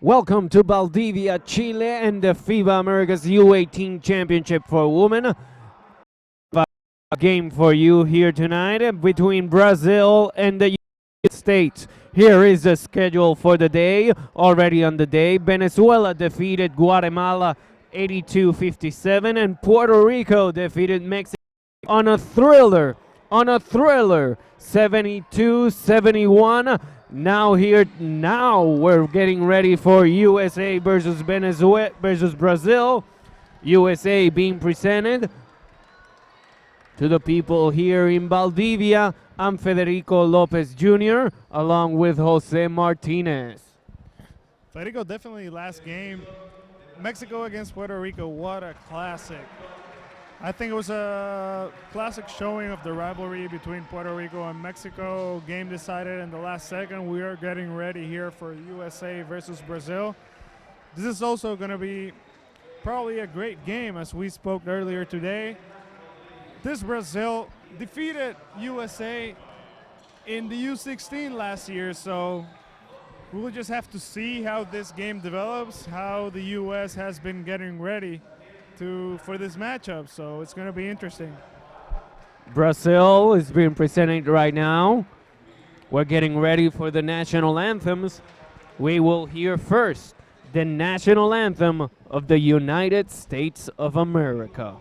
Welcome to Valdivia, Chile, and the FIBA America's U18 Championship for Women. A game for you here tonight between Brazil and the United States. Here is the schedule for the day. Already on the day, Venezuela defeated Guatemala 82-57, and Puerto Rico defeated Mexico on a thriller 72-71. Now we're getting ready for USA versus Venezuela versus Brazil. USA being presented to the people here in Valdivia. I'm Federico Lopez Jr. along with Jose Martinez. Federico, definitely last game. Mexico against Puerto Rico, what a classic. I think it was a classic showing of the rivalry between Puerto Rico and Mexico. Game decided in the last second. We are getting ready here for USA versus Brazil. This is also going to be probably a great game, as we spoke earlier today. This Brazil defeated USA in the U16 last year, so we will just have to see how this game develops, how the US has been getting ready for this matchup, so it's going to be interesting. Brazil is being presented right now. We're getting ready for the national anthems. We will hear first the national anthem of the United States of America.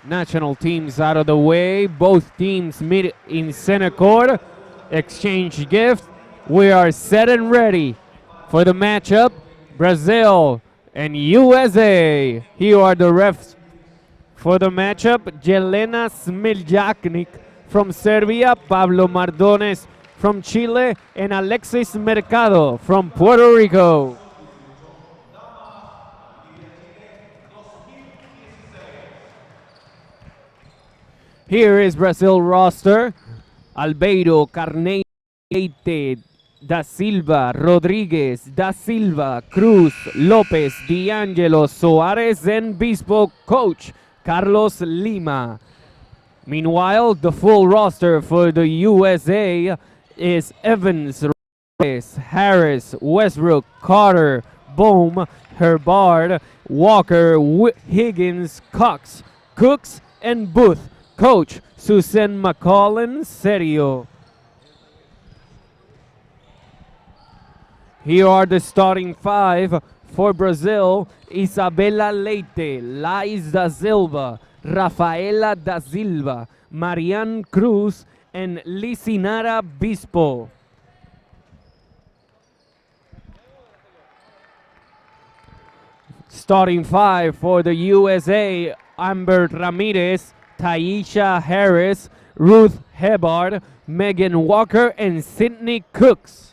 National teams out of the way. Both teams meet in center court. Exchange gifts. We are set and ready for the matchup. Brazil and USA. Here are the refs for the matchup. Jelena Smiljaknik from Serbia, Pablo Mardones from Chile, and Alexis Mercado from Puerto Rico. Here is Brazil roster. Albeiro, Carneiro, Leite, Da Silva, Rodriguez, Da Silva, Cruz, Lopez, D'Angelo, Soares, and Bispo coach Carlos Lima. Meanwhile, the full roster for the USA is Evans, Reyes, Harris, Westbrook, Carter, Bohm, Herbard, Walker, Higgins, Cox, Cooks, and Booth. Coach Susan McCollin Serio. Here are the starting five for Brazil: Isabela Leite, Lais da Silva, Rafaela da Silva, Marianne Cruz, and Licinara Bispo. Starting five for the USA: Amber Ramirez, Taisha Harris, Ruth Hebard, Megan Walker, and Sydney Cooks.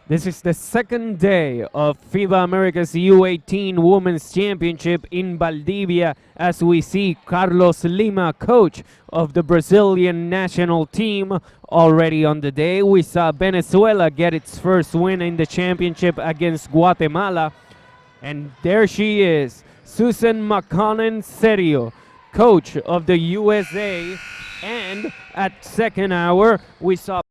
This is the second day of FIBA America's U18 Women's Championship in Valdivia, as we see Carlos Lima, coach of the Brazilian national team, already on the day. We saw Venezuela get its first win in the championship against Guatemala. And there she is, Susan McConan Serio, coach of the USA. And at second hour, we saw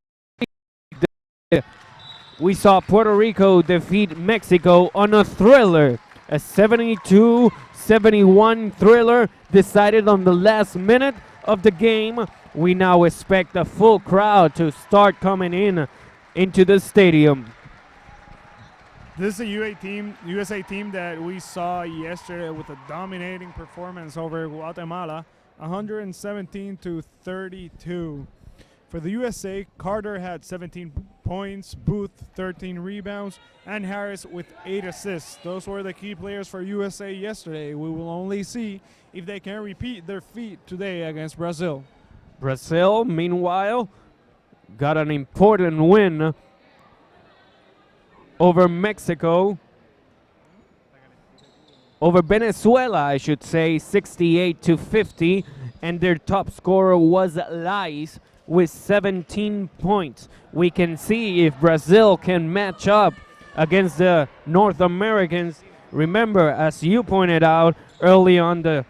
Puerto Rico defeat Mexico on a thriller, a 72-71 thriller decided on the last minute of the game. We now expect a full crowd to start coming into the stadium. This is a USA team that we saw yesterday with a dominating performance over Guatemala, 117-32. For the USA, Carter had 17 points, Booth 13 rebounds, and Harris with 8 assists. Those were the key players for USA yesterday. We will only see if they can repeat their feat today against Brazil. Brazil, meanwhile, got an important win over Mexico, over Venezuela, I should say, 68-50, and their top scorer was Lais with 17 points. We can see if Brazil can match up against the North Americans. Remember, as you pointed out early on the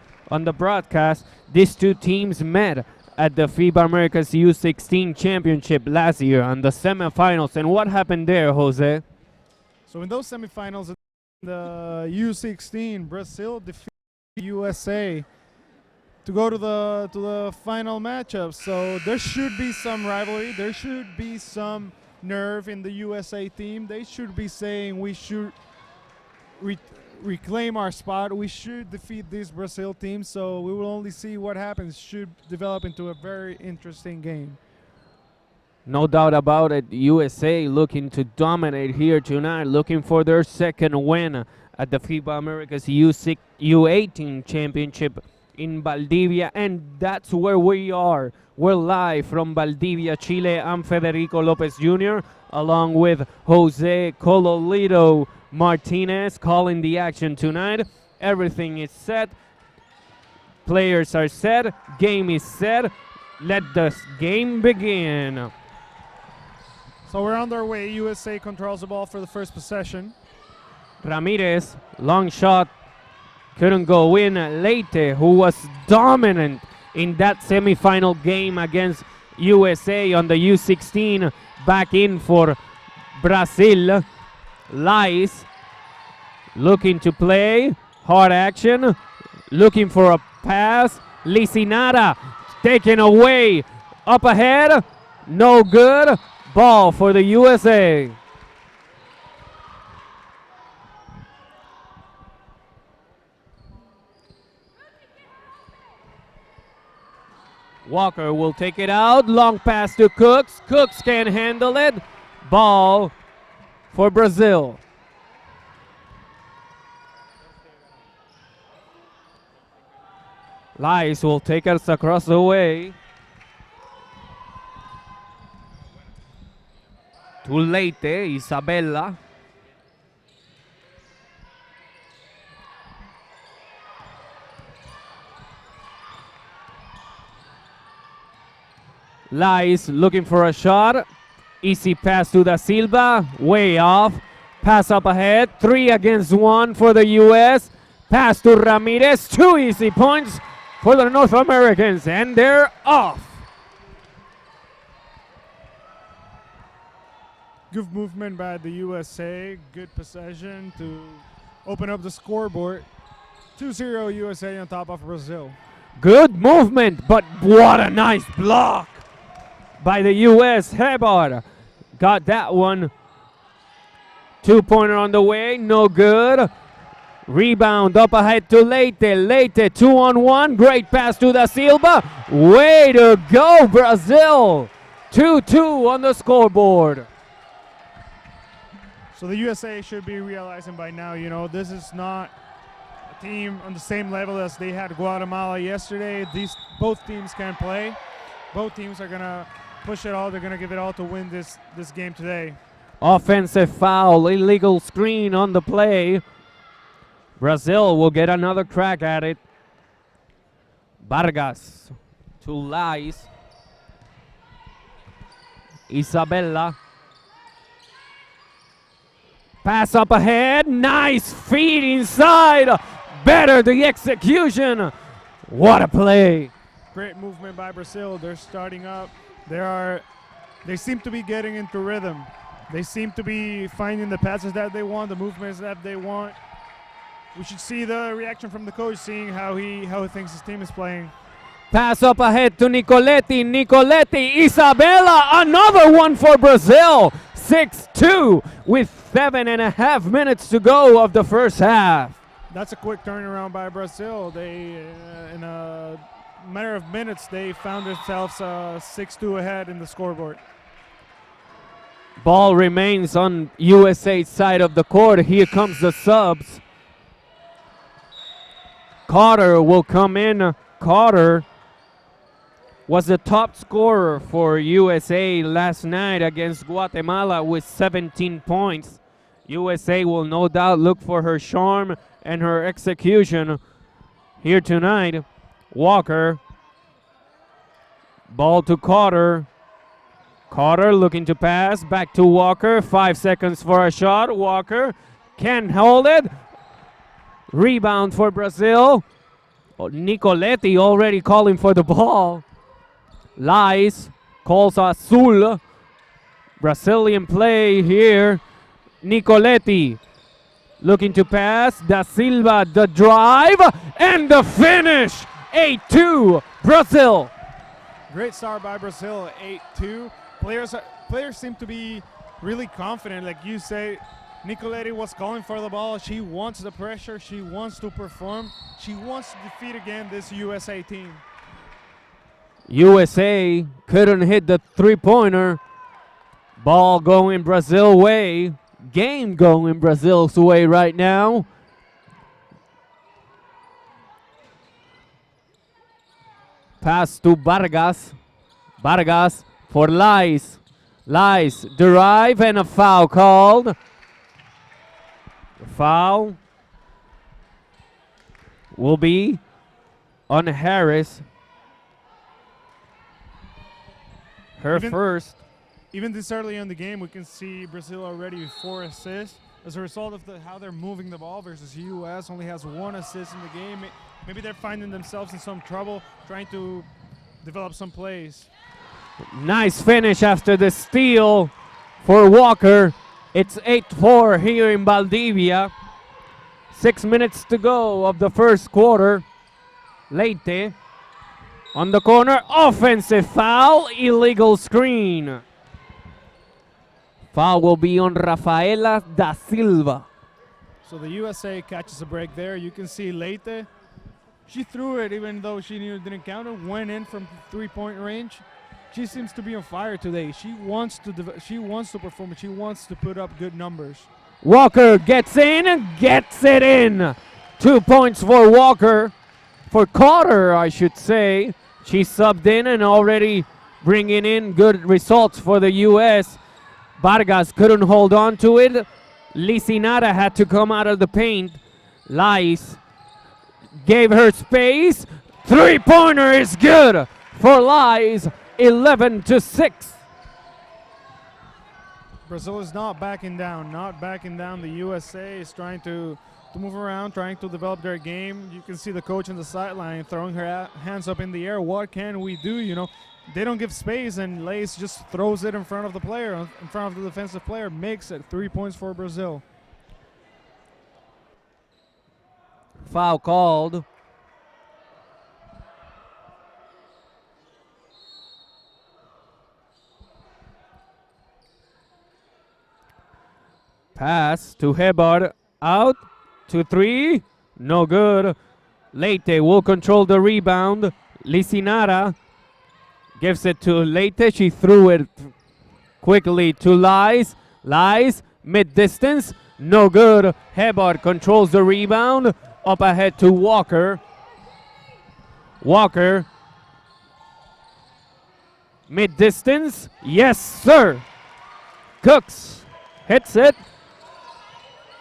broadcast, these two teams met at the FIBA Americas U16 Championship last year on the semifinals. And what happened there, Jose? So in those semifinals, in the U16, Brazil defeated USA to go to the final matchup. So there should be some rivalry. There should be some nerve in the USA team. They should be saying we should reclaim our spot. We should defeat this Brazil team. So we will only see what happens. Should develop into a very interesting game. No doubt about it. USA looking to dominate here tonight, looking for their second win at the FIBA Americas U18 Championship in Valdivia, and that's where we are. We're live from Valdivia, Chile. I'm Federico Lopez Jr. along with Jose Cololito Martinez calling the action tonight. Everything is set. Players are set. Game is set. Let the game begin. So we're on our way. USA controls the ball for the first possession. Ramirez, long shot. Couldn't go in. Leite, who was dominant in that semifinal game against USA on the U16, back in for Brazil. Lais looking to play. Hard action. Looking for a pass. Licinara taken away. Up ahead. No good. Ball for the USA. Walker will take it out. Long pass to Cooks. Cooks can handle it. Ball for Brazil. Lais will take us across the way. To Leite, Isabella. Lies looking for a shot. Easy pass to Da Silva. Way off. Pass up ahead. 3 against 1 for the U.S. Pass to Ramirez. 2 easy points for the North Americans. And they're off. Good movement by the USA. Good possession to open up the scoreboard. 2-0 USA on top of Brazil. Good movement, but what a nice block by the U.S. Hebard got that one. 2-pointer on the way, no good. Rebound up ahead to Leite. Leite 2-on-1. Great pass to Da Silva. Way to go, Brazil. 2-2 on the scoreboard. So the USA should be realizing by now, this is not a team on the same level as they had Guatemala yesterday. Both teams can play. Both teams are going to push it all. They're going to give it all to win this game today. Offensive foul, illegal screen on the play. Brazil will get another crack at it. Vargas to Lies. Isabella. Pass up ahead. Nice feed inside. Better the execution. What a play. Great movement by Brazil. They're starting up. They seem to be getting into rhythm. They seem to be finding the passes that they want, the movements that they want. We should see the reaction from the coach, seeing how he thinks his team is playing. Pass up ahead to Nicoletti. Nicoletti, Isabella, another one for Brazil. 6-2 with 7.5 minutes to go of the first half. That's a quick turnaround by Brazil. They, in a matter of minutes, they found themselves 6-2 ahead in the scoreboard. Ball remains on USA's side of the court. Here comes the subs. Carter will come in. Carter was the top scorer for USA last night against Guatemala with 17 points. USA will no doubt look for her charm and her execution here tonight. Walker. Ball to Carter. Carter looking to pass. Back to Walker. 5 seconds for a shot. Walker can't hold it. Rebound for Brazil. Nicoletti already calling for the ball. Lies. Calls Azul. Brazilian play here. Nicoletti looking to pass. Da Silva, the drive, and the finish. 8-2, Brazil. Great start by Brazil, 8-2. Players seem to be really confident. Like you say, Nicoletti was calling for the ball. She wants the pressure. She wants to perform. She wants to defeat again this USA team. USA couldn't hit the three-pointer. Ball going Brazil way. Game going Brazil's way right now. Pass to Vargas. Vargas for Lies. Lies, drive and a foul called. The foul will be on Harris. Her first. Even this early in the game, we can see Brazil already with 4 assists. As a result of how they're moving the ball versus U.S. only has 1 assist in the game. Maybe they're finding themselves in some trouble trying to develop some plays. Nice finish after the steal for Walker. It's 8-4 here in Valdivia. 6 minutes to go of the first quarter. Leite on the corner. Offensive foul. Illegal screen. Foul will be on Rafaela da Silva. So the USA catches a break there. You can see Leite. She threw it even though she knew it didn't count it. Went in from 3-point range. She seems to be on fire today. She wants to perform. She wants to put up good numbers. Walker gets in and gets it in. 2 points for Walker. For Carter, I should say. She subbed in and already bringing in good results for the U.S. Vargas couldn't hold on to it. Licinata had to come out of the paint. Lies gave her space. Three-pointer is good for Lies. 11-6. Brazil is not backing down, The USA is trying to move around, trying to develop their game. You can see the coach on the sideline throwing her hands up in the air. What can we do? You know, they don't give space, and Lace just throws it in front of the player, in front of the defensive player, makes it 3 points for Brazil. Foul called. Pass to Hebard, out to 3, no good. Leite will control the rebound. Licinara gives it to Leite. She threw it quickly to Lies. Lies, mid-distance, no good. Hebard controls the rebound. Up ahead to Walker. Walker, mid-distance, yes sir. Cooks hits it.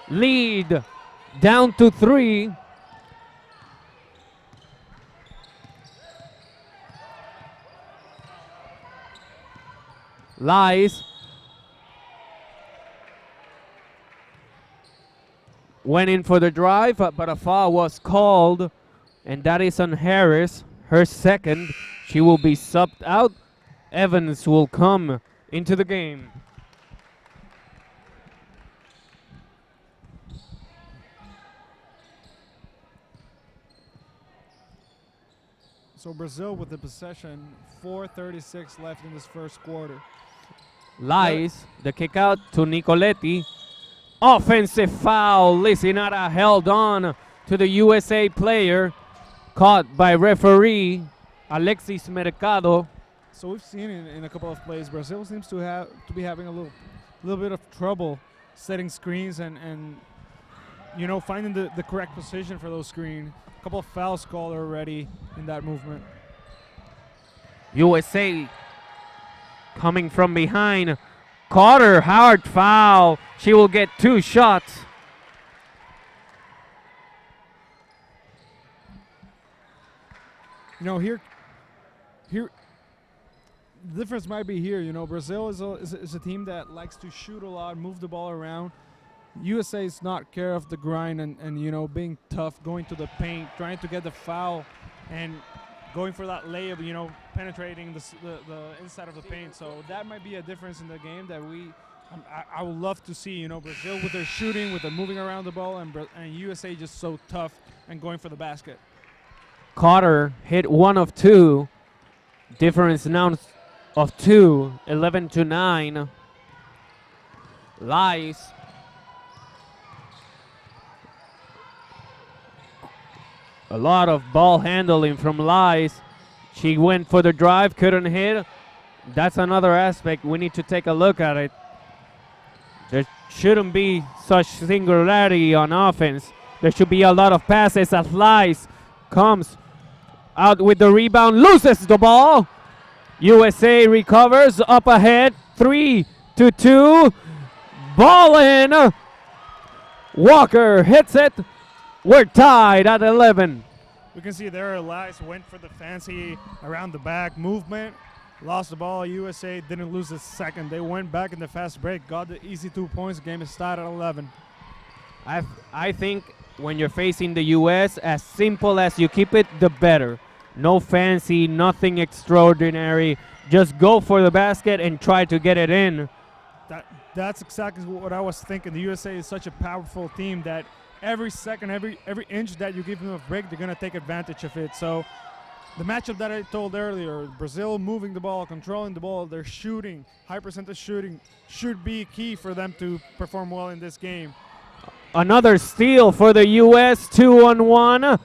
Lead down to 3. Lies. Went in for the drive, but a foul was called, and that is on Harris, her second. She will be subbed out. Evans will come into the game. So Brazil with the possession, 4:36 left in this first quarter. Lies, the kick out to Nicoletti. Offensive foul. Licinara held on to the USA player. Caught by referee Alexis Mercado. So we've seen in a couple of plays, Brazil seems to be having a little bit of trouble setting screens and you know, finding the correct position for those screens. A couple of fouls called already in that movement. USA coming from behind. Carter, hard foul. She will get 2 shots. You know, here, the difference might be here. You know, Brazil is a team that likes to shoot a lot, move the ball around. USA is not care of the grind and you know, being tough, going to the paint, trying to get the foul, and going for that layup, you know, penetrating the inside of the paint. So that might be a difference in the game that I would love to see. You know, Brazil with their shooting, with their moving around the ball, and USA just so tough and going for the basket. Carter hit 1 of 2. Difference now of 2, 11-9. Lies. A lot of ball handling from Lies. She went for the drive, couldn't hit. That's another aspect. We need to take a look at it. There shouldn't be such singularity on offense. There should be a lot of passes as Lies comes out with the rebound, loses the ball. USA recovers, up ahead, 3-2. Ball in. Walker hits it. We're tied at 11. We can see there Elias went for the fancy around the back movement, lost the ball. USA didn't lose a second. They went back in the fast break, got the easy 2 points. Game is started at 11. I think when you're facing the US, as simple as you keep it, the better. No fancy, nothing extraordinary. Just go for the basket and try to get it in. That's exactly what I was thinking. The USA is such a powerful team that every second, every inch that you give them a break, they're going to take advantage of it. So the matchup that I told earlier, Brazil moving the ball, controlling the ball, their shooting, high percentage shooting, should be key for them to perform well in this game. Another steal for the U.S., 2-on-1.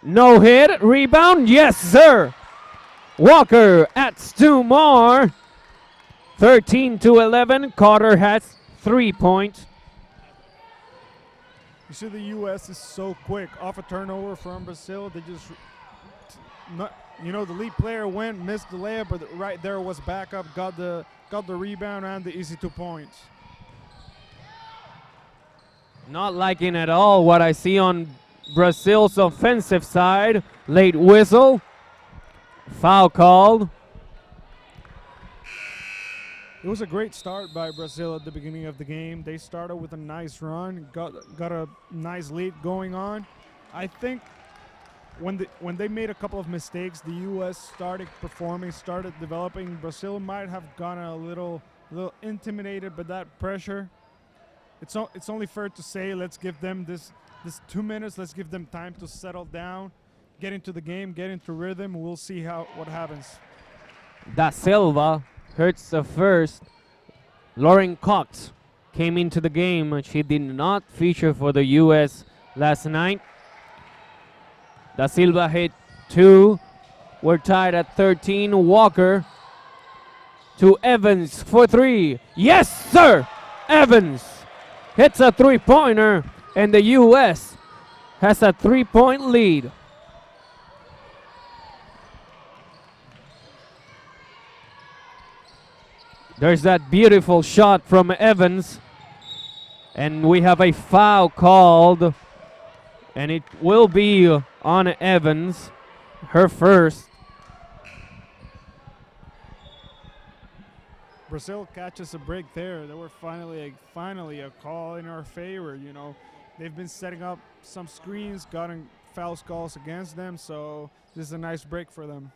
No hit, rebound, yes sir. Walker adds 2 more. 13-11, Carter has 3 points. You see the U.S. is so quick. Off a turnover from Brazil, they just, you know, the lead player went, missed the layup, but right there was backup, got the rebound and the easy 2 points. Not liking at all what I see on Brazil's offensive side. Late whistle. Foul called. It was a great start by Brazil at the beginning of the game. They started with a nice run, got a nice lead going on. I think when they made a couple of mistakes, the U.S. started performing, started developing. Brazil might have gotten a little intimidated by that pressure. It's only fair to say let's give them this 2 minutes. Let's give them time to settle down, get into the game, get into rhythm. We'll see what happens. Da Silva hurts the first. Lauren Cox came into the game. She did not feature for the U.S. last night. Da Silva hit 2. We're tied at 13. Walker to Evans for 3. Yes, sir! Evans hits a 3-pointer, and the U.S. has a 3-point lead. There's that beautiful shot from Evans, and we have a foul called, and it will be on Evans, her first. Brazil catches a break there. There were finally a call in our favor. You know, they've been setting up some screens, gotten foul calls against them, so this is a nice break for them.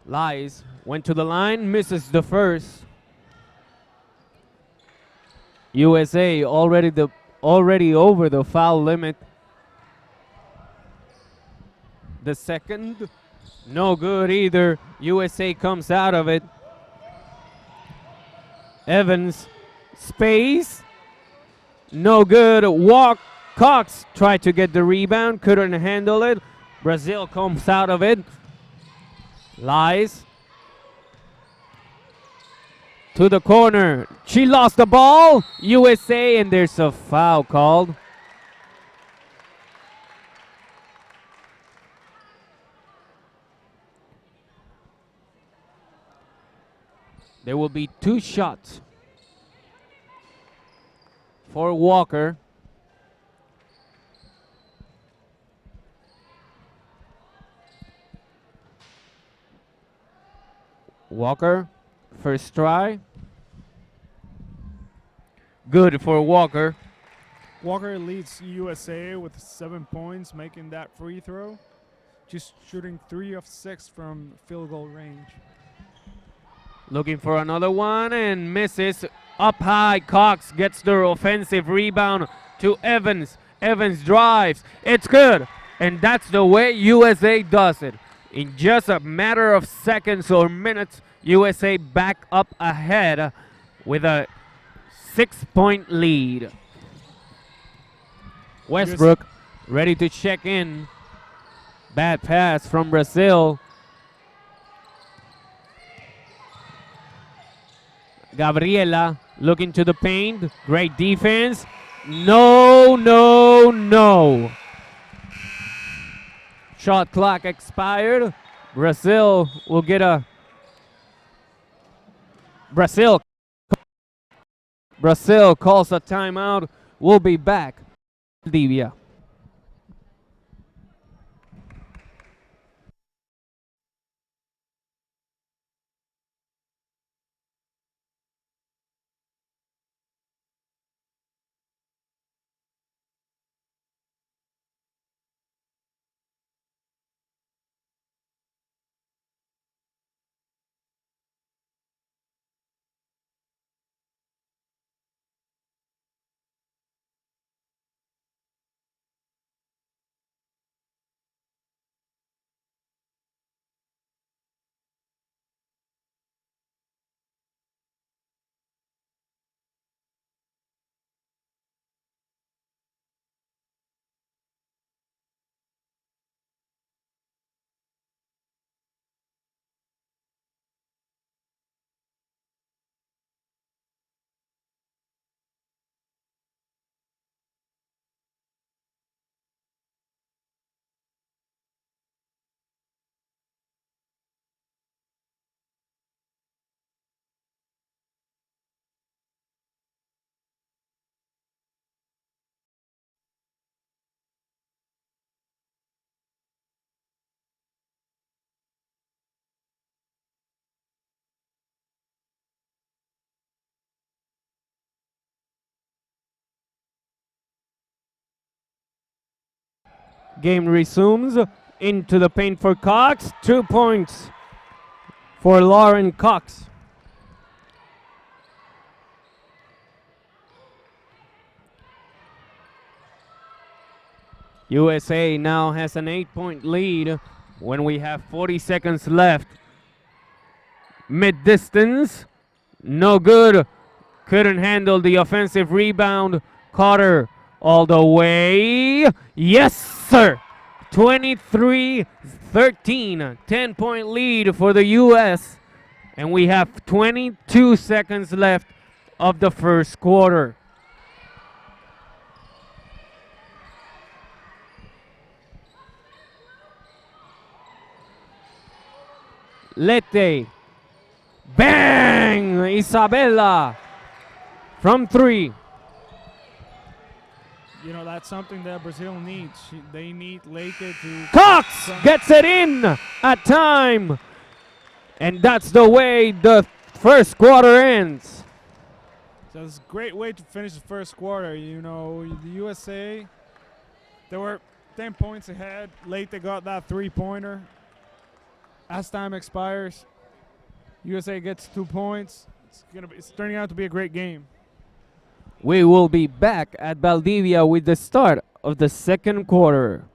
Lies went to the line, misses the first. USA already over the foul limit. The second, no good either. USA comes out of it. Evans, space, no good. Cox tried to get the rebound, couldn't handle it. Brazil comes out of it. Lies to the corner. She lost the ball. USA, and there's a foul called. There will be 2 shots for Walker. Walker, first try. Good for Walker. Walker leads USA with 7 points, making that free throw. Just shooting 3 of 6 from field goal range. Looking for another one and misses. Up high, Cox gets the offensive rebound to Evans. Evans drives. It's good. And that's the way USA does it. In just a matter of seconds or minutes, USA back up ahead with a 6-point lead. Westbrook ready to check in. Bad pass from Brazil. Gabriela looking to the paint. Great defense. No, no, no. Shot clock expired. Brazil will get a... Brazil calls a timeout. We'll be back. Valdivia. Game resumes. Into the paint for Cox. 2 points for Lauren Cox. USA now has an 8-point lead when we have 40 seconds left. Mid-distance, no good. Couldn't handle the offensive rebound. Carter all the way. Yes, sir. 23-13, 10-point lead for the U.S. And we have 22 seconds left of the first quarter. Lete. Bang! Isabella from 3. You know, that's something that Brazil needs. They need Lete to... Cox gets it in at time. And that's the way the first quarter ends. So it's a great way to finish the first quarter. You know, the USA, they were 10 points ahead. Lete got that three-pointer. As time expires, USA gets 2 points. It's turning out to be a great game. We will be back at Valdivia with the start of the second quarter.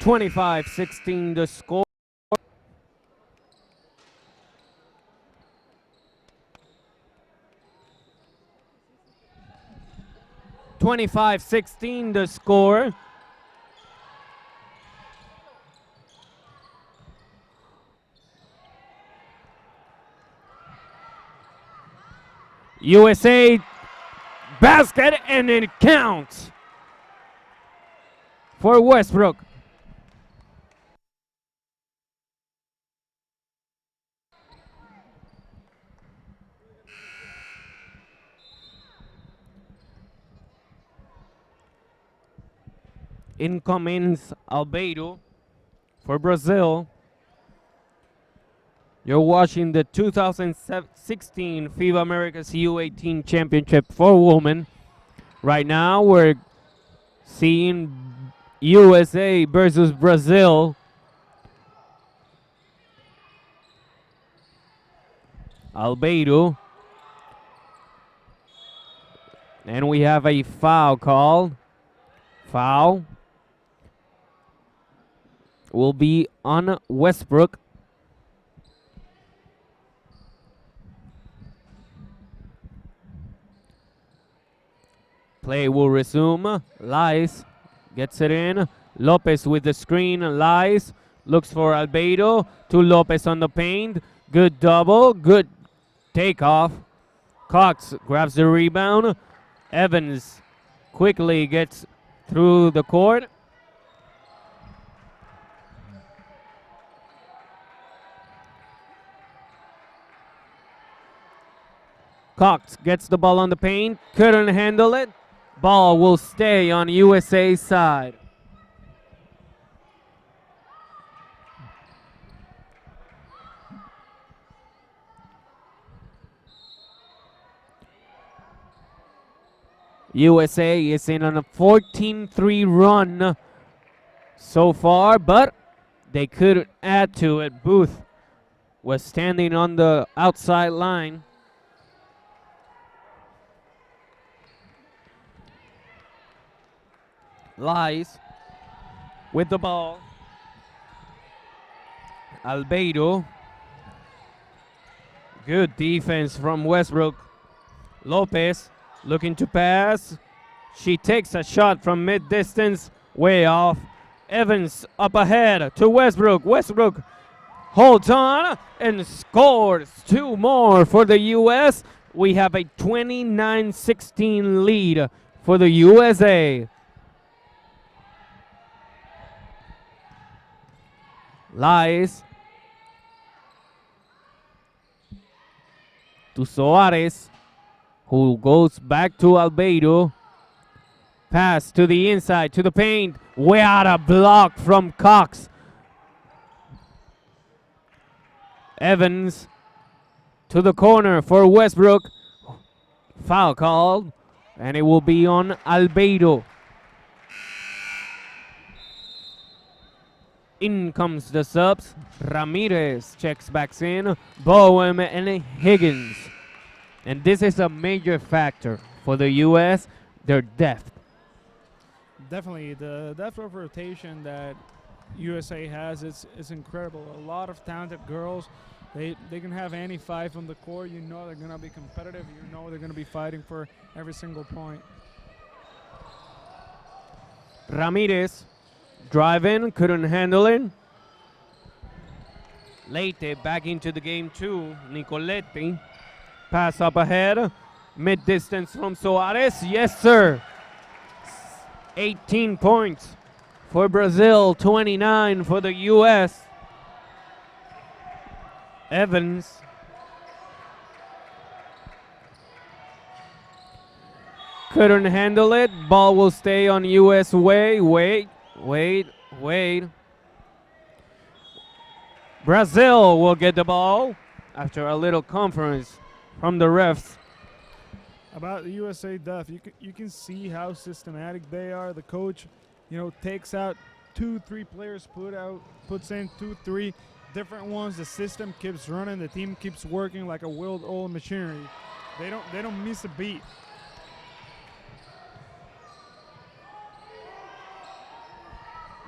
(25-16) the score. (25-16) the score. USA basket, and it counts for Westbrook. In comes Albeiro for Brazil. You're watching the 2016 FIBA Americas U18 Championship for women. Right now we're seeing USA versus Brazil. Albeiro. And we have a foul called. Foul will be on Westbrook. Play will resume. Lies gets it in. Lopez with the screen. Lies looks for Albeiro. To Lopez on the paint. Good double. Good takeoff. Cox grabs the rebound. Evans quickly gets through the court. Cox gets the ball on the paint, couldn't handle it. Ball will stay on USA side. USA is in on a 14-3 run so far, but they could add to it. Booth was standing on the outside line. Lies with the ball. Albeiro. Good defense from Westbrook. Lopez looking to pass. She takes a shot from mid-distance, way off. Evans up ahead to Westbrook. Westbrook holds on and scores two more for the U.S. We have a 29-16 lead for the USA. Lies to Soares, who goes back to Albeiro. Pass to the inside, to the paint. Way out of block from Cox. Evans to the corner for Westbrook. Foul called, and it will be on Albeiro. In comes the subs. Ramirez checks back in. Bowen and Higgins. And this is a major factor for the U.S., their depth. Definitely, the depth of rotation that USA has is incredible. A lot of talented girls. They can have any five on the court. You know they're going to be competitive. You know they're going to be fighting for every single point. Ramirez driving, couldn't handle it. Leite back into the game too. Nicoletti. Pass up ahead. Mid-distance from Soares. Yes, sir. 18 points for Brazil, 29 for the U.S. Evans. Couldn't handle it. Ball will stay on U.S. Wait. Brazil will get the ball after a little conference from the refs. About the USA depth, you can see how systematic they are. The coach, takes out 2-3 players, puts in 2-3 different ones. The system keeps running. The team keeps working like a well-oiled machinery. They don't miss a beat.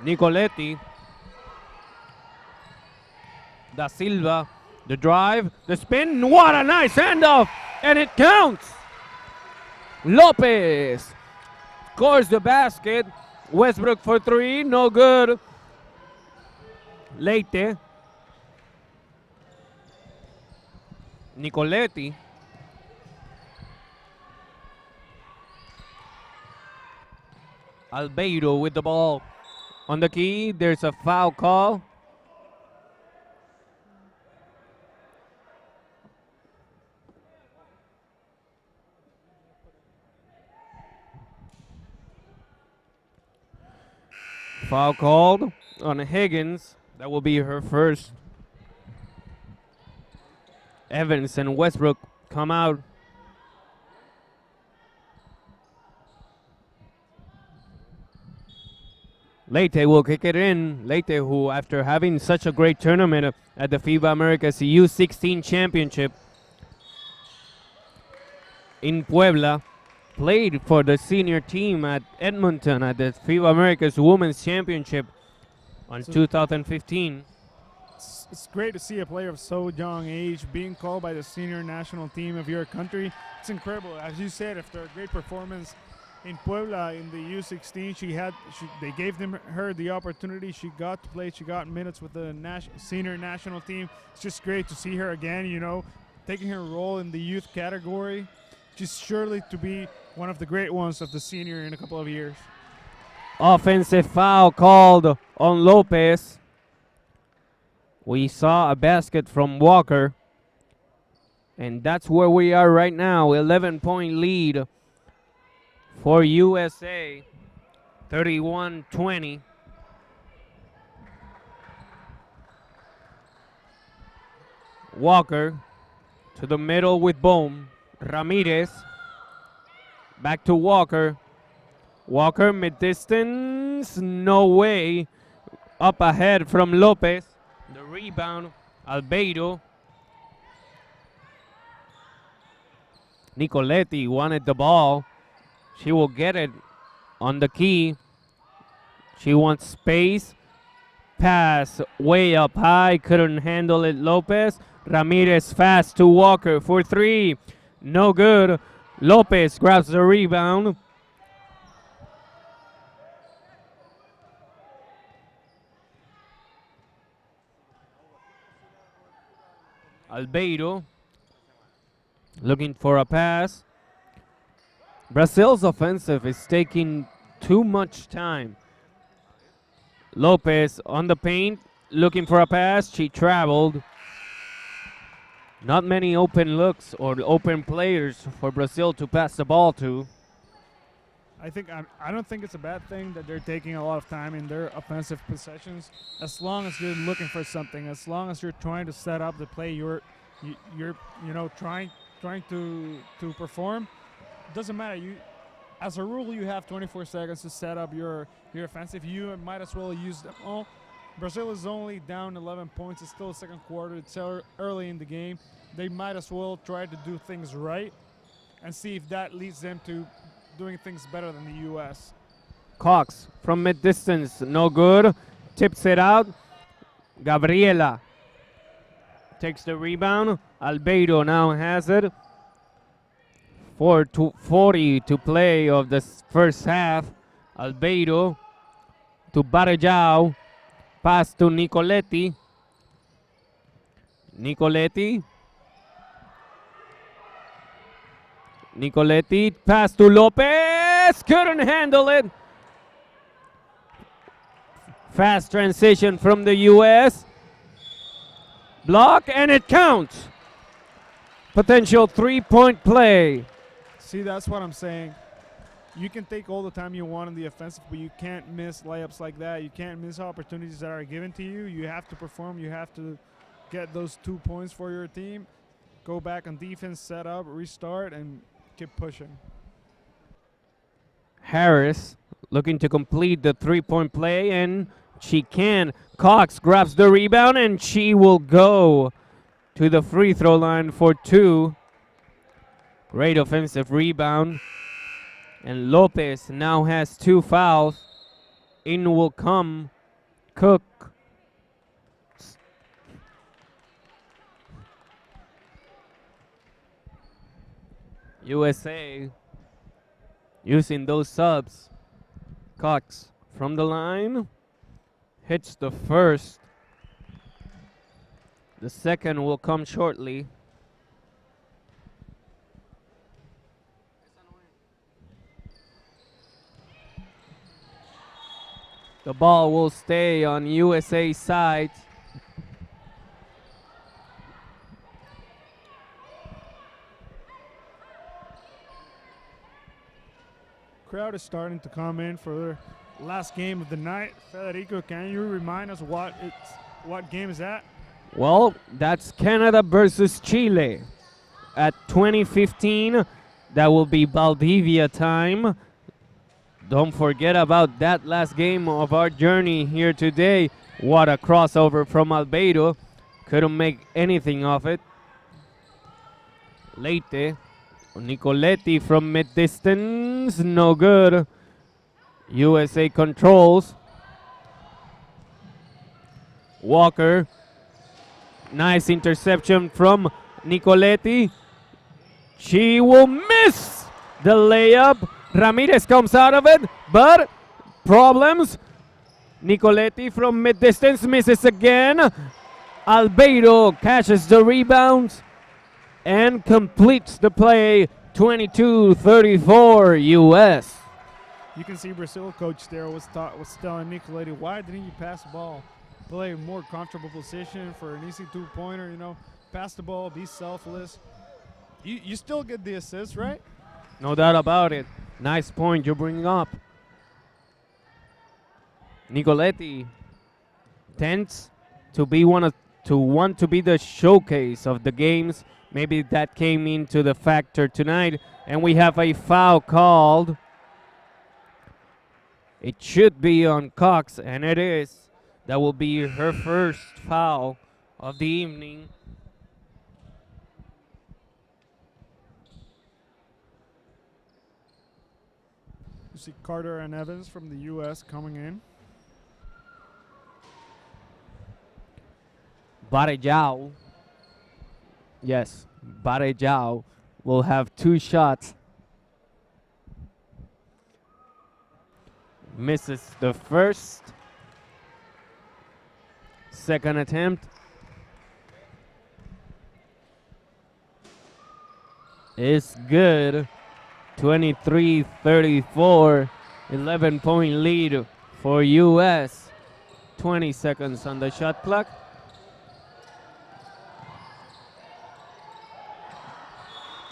Nicoletti. Da Silva. The drive. The spin. What a nice handoff. And it counts. Lopez scores the basket. Westbrook for three. No good. Leite. Nicoletti. Albeiro with the ball. On the key, there's a foul call. Foul called on Higgins. That will be her first. Evans and Westbrook come out. Leite will kick it in. Leite, who after having such a great tournament at the FIBA Americas U18 Championship in Puebla, played for the senior team at Edmonton at the FIBA Americas Women's Championship on 2015. It's great to see a player of so young age being called by the senior national team of your country. It's incredible. As you said, after a great performance in Puebla in the U16, they gave her the opportunity. She got to play. She got minutes with the senior national team. It's just great to see her again, taking her role in the youth category. She's surely to be one of the great ones of the senior in a couple of years. Offensive foul called on Lopez. We saw a basket from Walker. And that's where we are right now. 11-point lead for USA. 31-20. Walker to the middle with Bohm. Ramirez. Back to Walker. Walker mid-distance. No way. Up ahead from Lopez. The rebound. Albeiro. Nicoletti wanted the ball. She will get it on the key. She wants space. Pass way up high. Couldn't handle it, Lopez. Ramirez fast to Walker for three. No good. Lopez grabs the rebound. Albeiro looking for a pass. Brazil's offensive is taking too much time. Lopez on the paint, looking for a pass. She traveled. Not many open looks or open players for Brazil to pass the ball to. I don't think it's a bad thing that they're taking a lot of time in their offensive possessions, as long as you're looking for something, as long as you're trying to set up the play you're trying to perform. Doesn't matter. As a rule, you have 24 seconds to set up your offensive. You might as well use them all. Brazil is only down 11 points. It's still the second quarter. It's early in the game. They might as well try to do things right and see if that leads them to doing things better than the U.S. Cox from mid-distance, no good. Tips it out. Gabriela takes the rebound. Albeiro now has it. 4:40 to play of the first half. Albeiro to Barajao. Pass to Nicoletti. Nicoletti, pass to Lopez. Couldn't handle it. Fast transition from the U.S. Block, and it counts. Potential three-point play. See, that's what I'm saying. You can take all the time you want in the offensive, but you can't miss layups like that. You can't miss opportunities that are given to you. You have to perform. You have to get those 2 points for your team. Go back on defense, set up, restart, and keep pushing. Harris looking to complete the three-point play, and she can. Cox grabs the rebound, and she will go to the free throw line for two. Great offensive rebound. And Lopez now has 2 fouls. In will come Cook. USA using those subs. Cox from the line. Hits the first. The second will come shortly. The ball will stay on USA side. Crowd is starting to come in for their last game of the night. Federico, can you remind us what game is that? Well, that's Canada versus Chile at 2015. That will be Valdivia time. Don't forget about that last game of our journey here today. What a crossover from Albeiro. Couldn't make anything of it. Leite. Nicoletti from mid-distance. No good. USA controls. Walker. Nice interception from Nicoletti. She will miss the layup. Ramirez comes out of it, but problems. Nicoletti from mid-distance misses again. Albeiro catches the rebound and completes the play. 22-34 US. You can see Brazil coach there was telling Nicoletti, why didn't you pass the ball? Play a more comfortable position for an easy two-pointer, pass the ball, be selfless. You still get the assist, right? No doubt about it. Nice point you bring up. Nicoletti tends to be to want to be the showcase of the games. Maybe that came into the factor tonight. And we have a foul called. It should be on Cox, and it is. That will be her first foul of the evening. You see Carter and Evans from the U.S. coming in. Barejao. Yes, Barejao will have 2 shots. Misses the first. Second attempt is good. 23-34, 11-point lead for U.S. 20 seconds on the shot clock.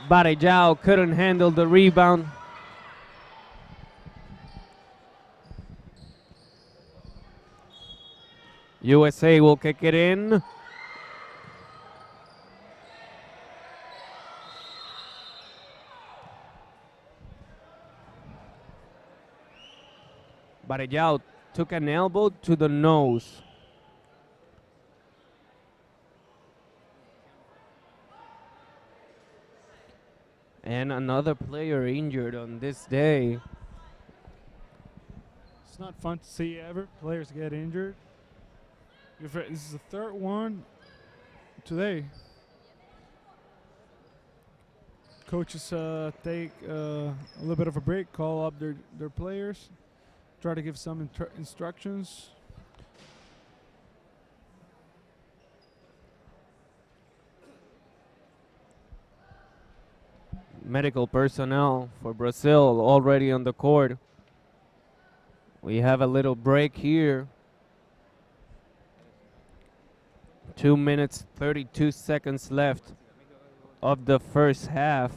Barejao couldn't handle the rebound. USA will kick it in. Barejao took an elbow to the nose. And another player injured on this day. It's not fun to see ever players get injured. This is the third one today. Coaches take a little bit of a break, call up their players, try to give some instructions. Medical personnel for Brazil already on the court. We have a little break here. 2 minutes, 32 seconds left of the first half.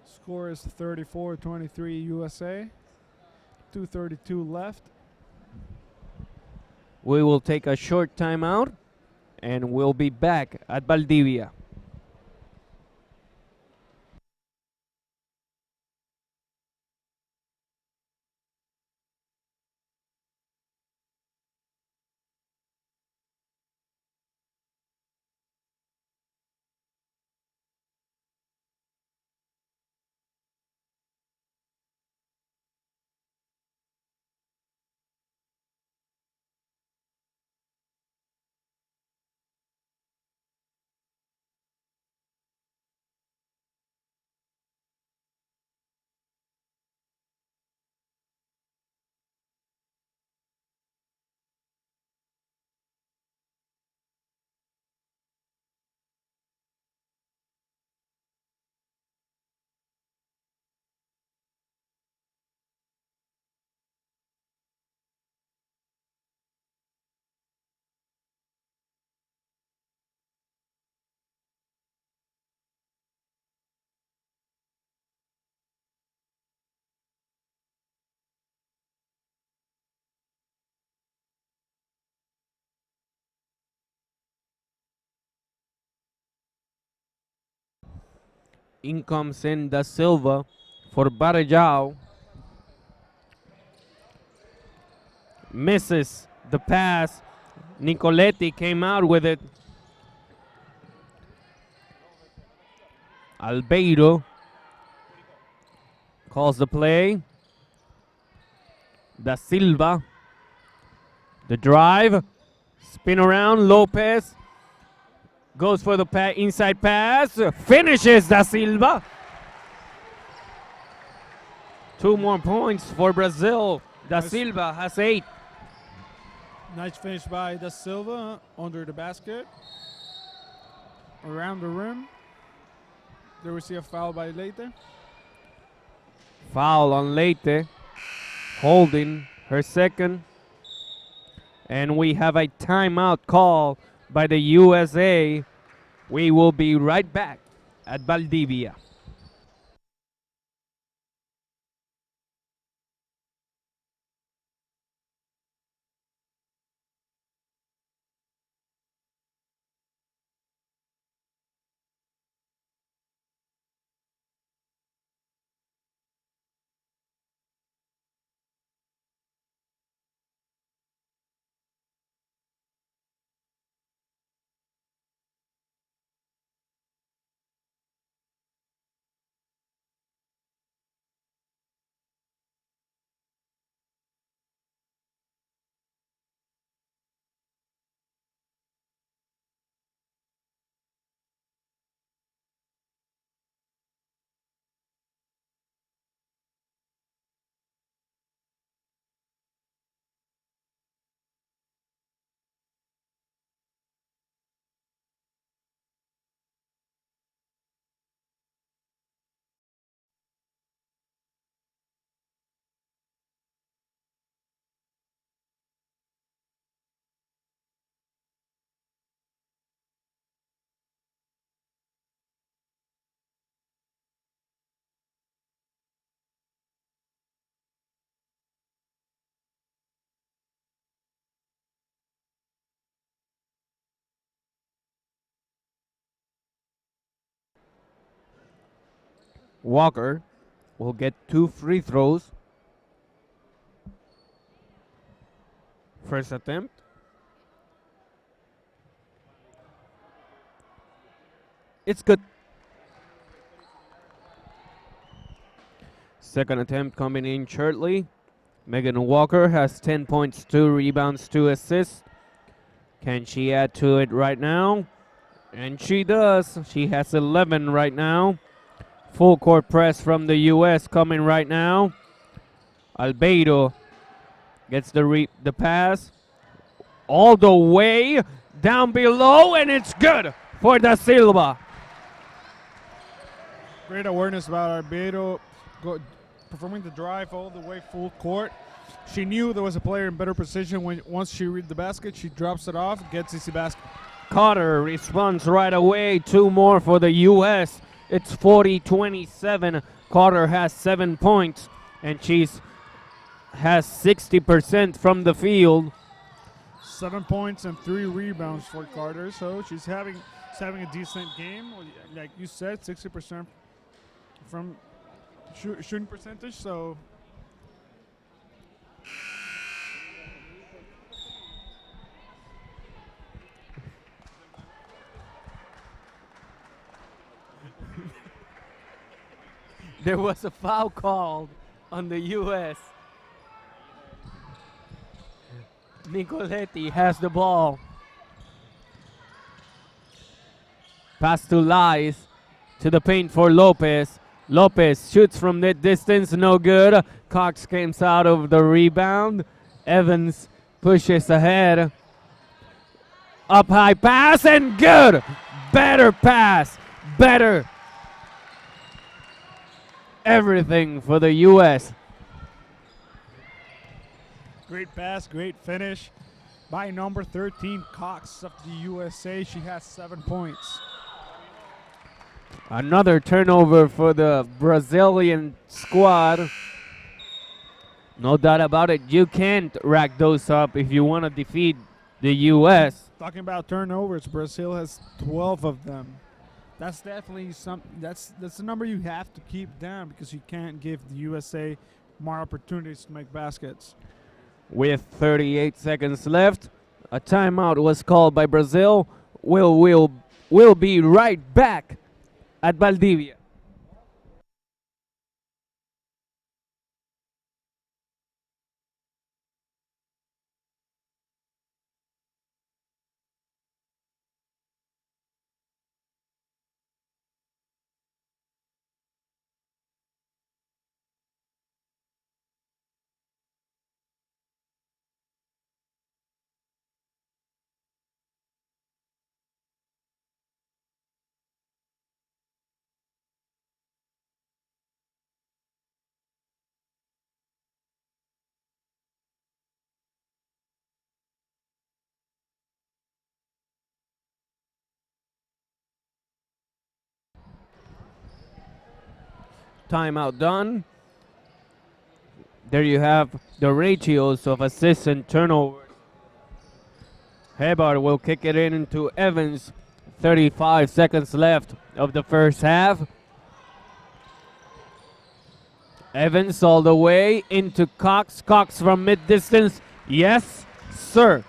Score is 34-23 USA. 2:32 left. We will take a short timeout and we'll be back at Valdivia. In comes in Da Silva for Barejao. Misses the pass. Nicoletti came out with it. Albeiro calls the play. Da Silva. The drive. Spin around. Lopez goes for the inside pass. Finishes Da Silva. 2 more points for Brazil. Da Silva has 8. Nice finish by Da Silva under the basket. Around the rim. There we see a foul by Leite. Foul on Leite. Holding her second. And we have a timeout call by the USA. We will be right back at Valdivia. Walker will get 2 free throws. First attempt. It's good. Second attempt coming in shortly. Megan Walker has 10 points, 2 rebounds, 2 assists. Can she add to it right now? And she does. She has 11 right now. Full court press from the U.S. coming right now. Albeiro gets the pass all the way down below, and it's good for Da Silva. Great awareness about Arbedo performing the drive all the way full court. She knew there was a player in better position. Once she read the basket, she drops it off, gets easy basket. Carter responds right away. 2 more for the U.S. It's 40-27. Carter has 7 points, and she's has 60% from the field. 7 points and 3 rebounds for Carter. So she's having a decent game. Like you said, 60% from shooting percentage. So There was a foul called on the U.S. Nicoletti has the ball. Pass to Lies to the paint for Lopez. Lopez shoots from that distance, no good. Cox comes out of the rebound. Evans pushes ahead. Up high pass and good. Better pass. Better everything for the U.S. great pass, great finish by number 13, Cox of the USA. She has 7 points. Another turnover for the Brazilian squad. No doubt about it. You can't rack those up if you want to defeat the U.S. Talking about turnovers, Brazil has 12 of them. That's definitely that's the number you have to keep down because you can't give the USA more opportunities to make baskets. With 38 seconds left, a timeout was called by Brazil. We'll be right back at Valdivia. timeout done. There you have the ratios of assists and turnovers. Hebard will kick it in into Evans. 35 seconds left of the first half. Evans all the way into Cox. Cox from mid-distance. Yes, sir.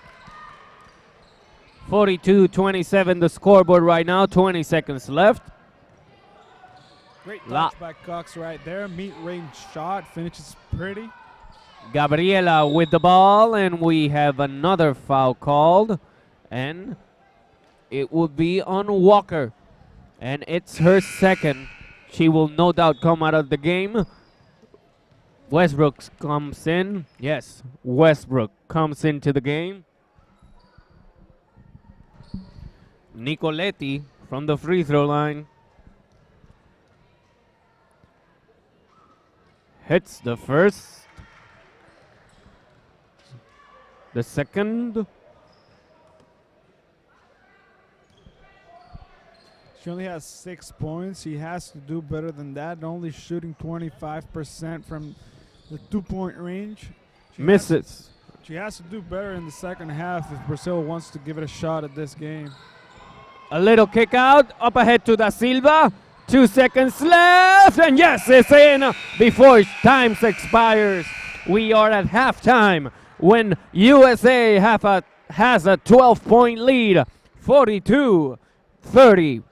42-27 the scoreboard right now. 20 seconds left. Great touch by Cox right there. Mid-range shot. Finishes pretty. Gabriela with the ball, and we have another foul called. And it will be on Walker. And it's her second. She will no doubt come out of the game. Westbrook comes in. Yes, Westbrook comes into the game. Nicoletti from the free throw line. Hits the first. The second. She only has 6 points. She has to do better than that. Only shooting 25% from the 2-point range. Misses. She has to do better in the second half if Brazil wants to give it a shot at this game. A little kick out. Up ahead to Da Silva. 2 seconds left. And yes, it's in before time expires. We are at halftime when USA has a 12-point lead. 42-30.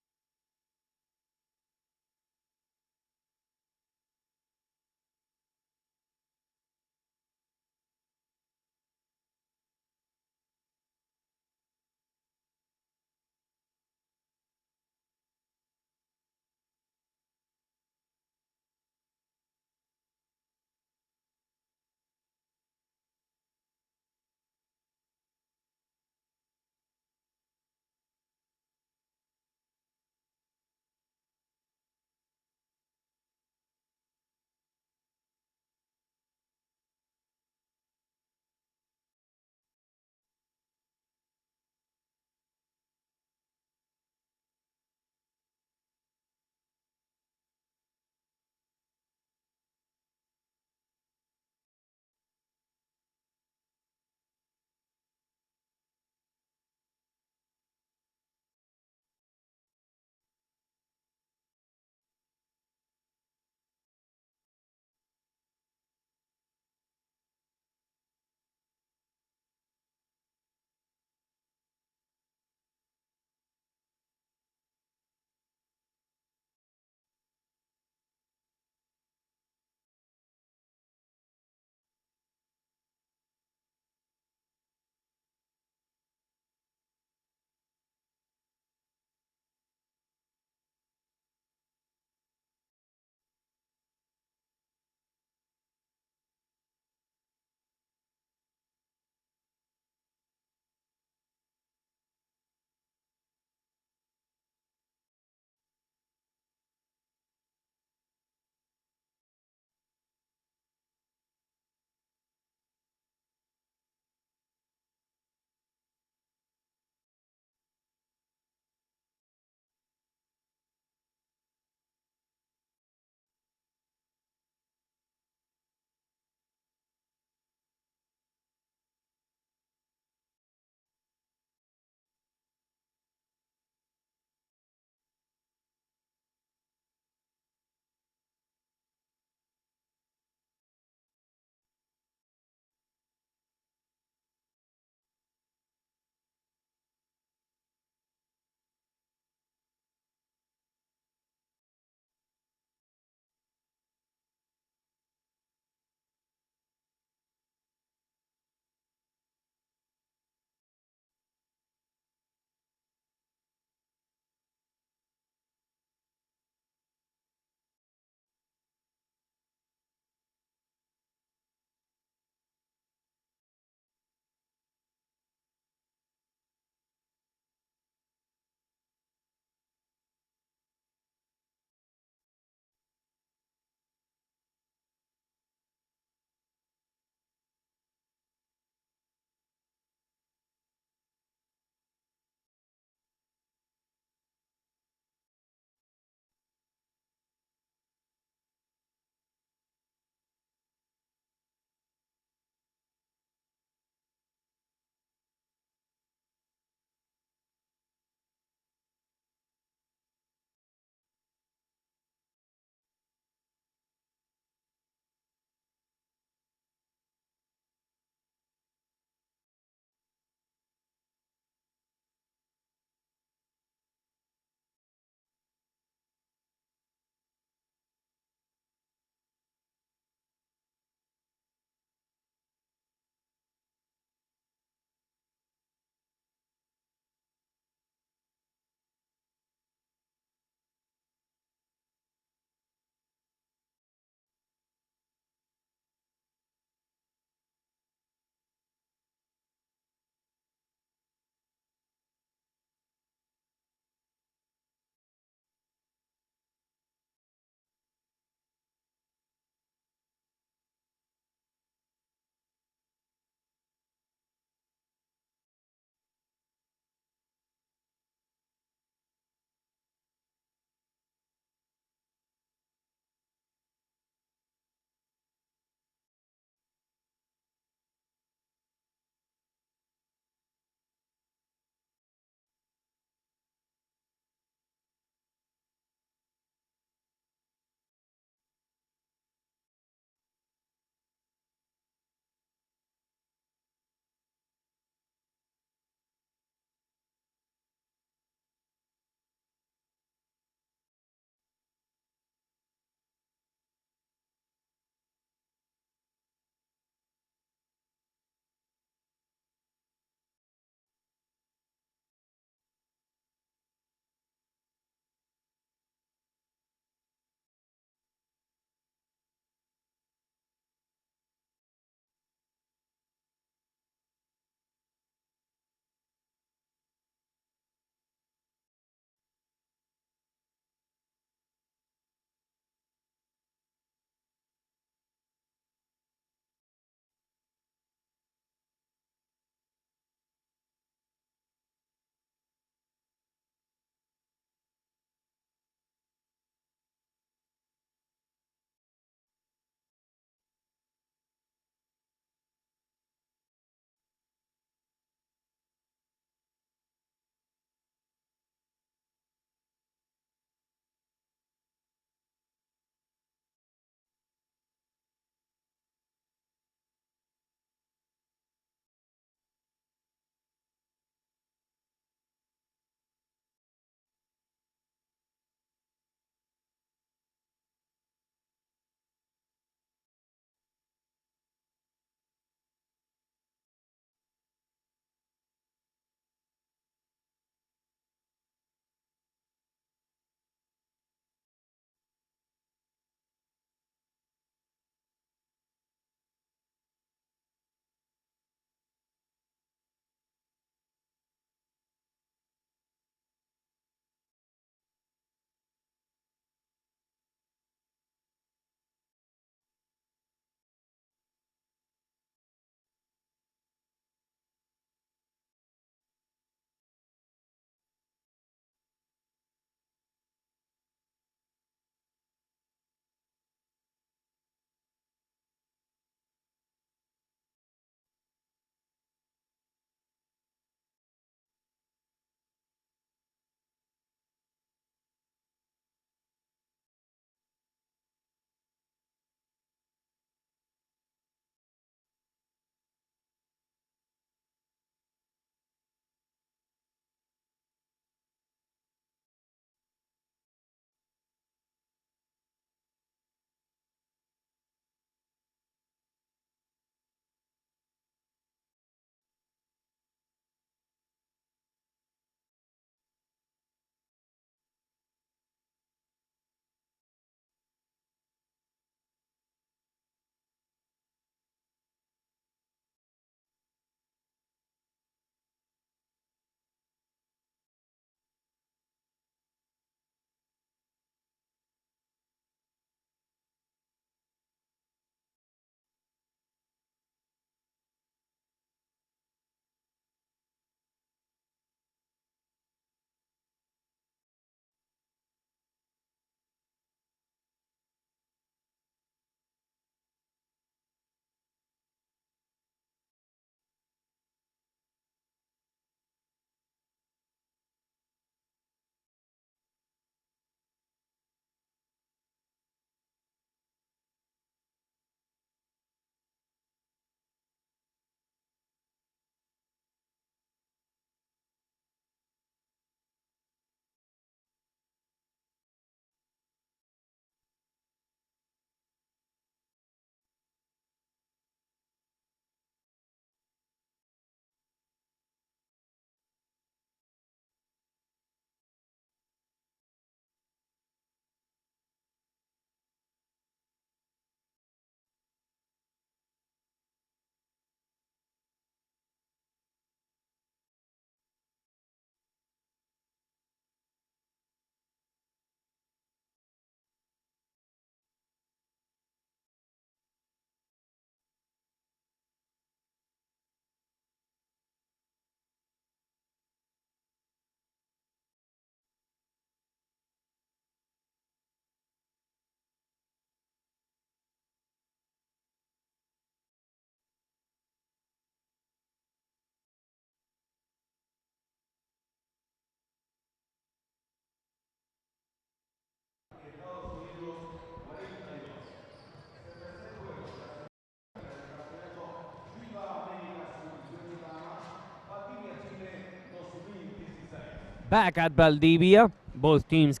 back at Valdivia. Both teams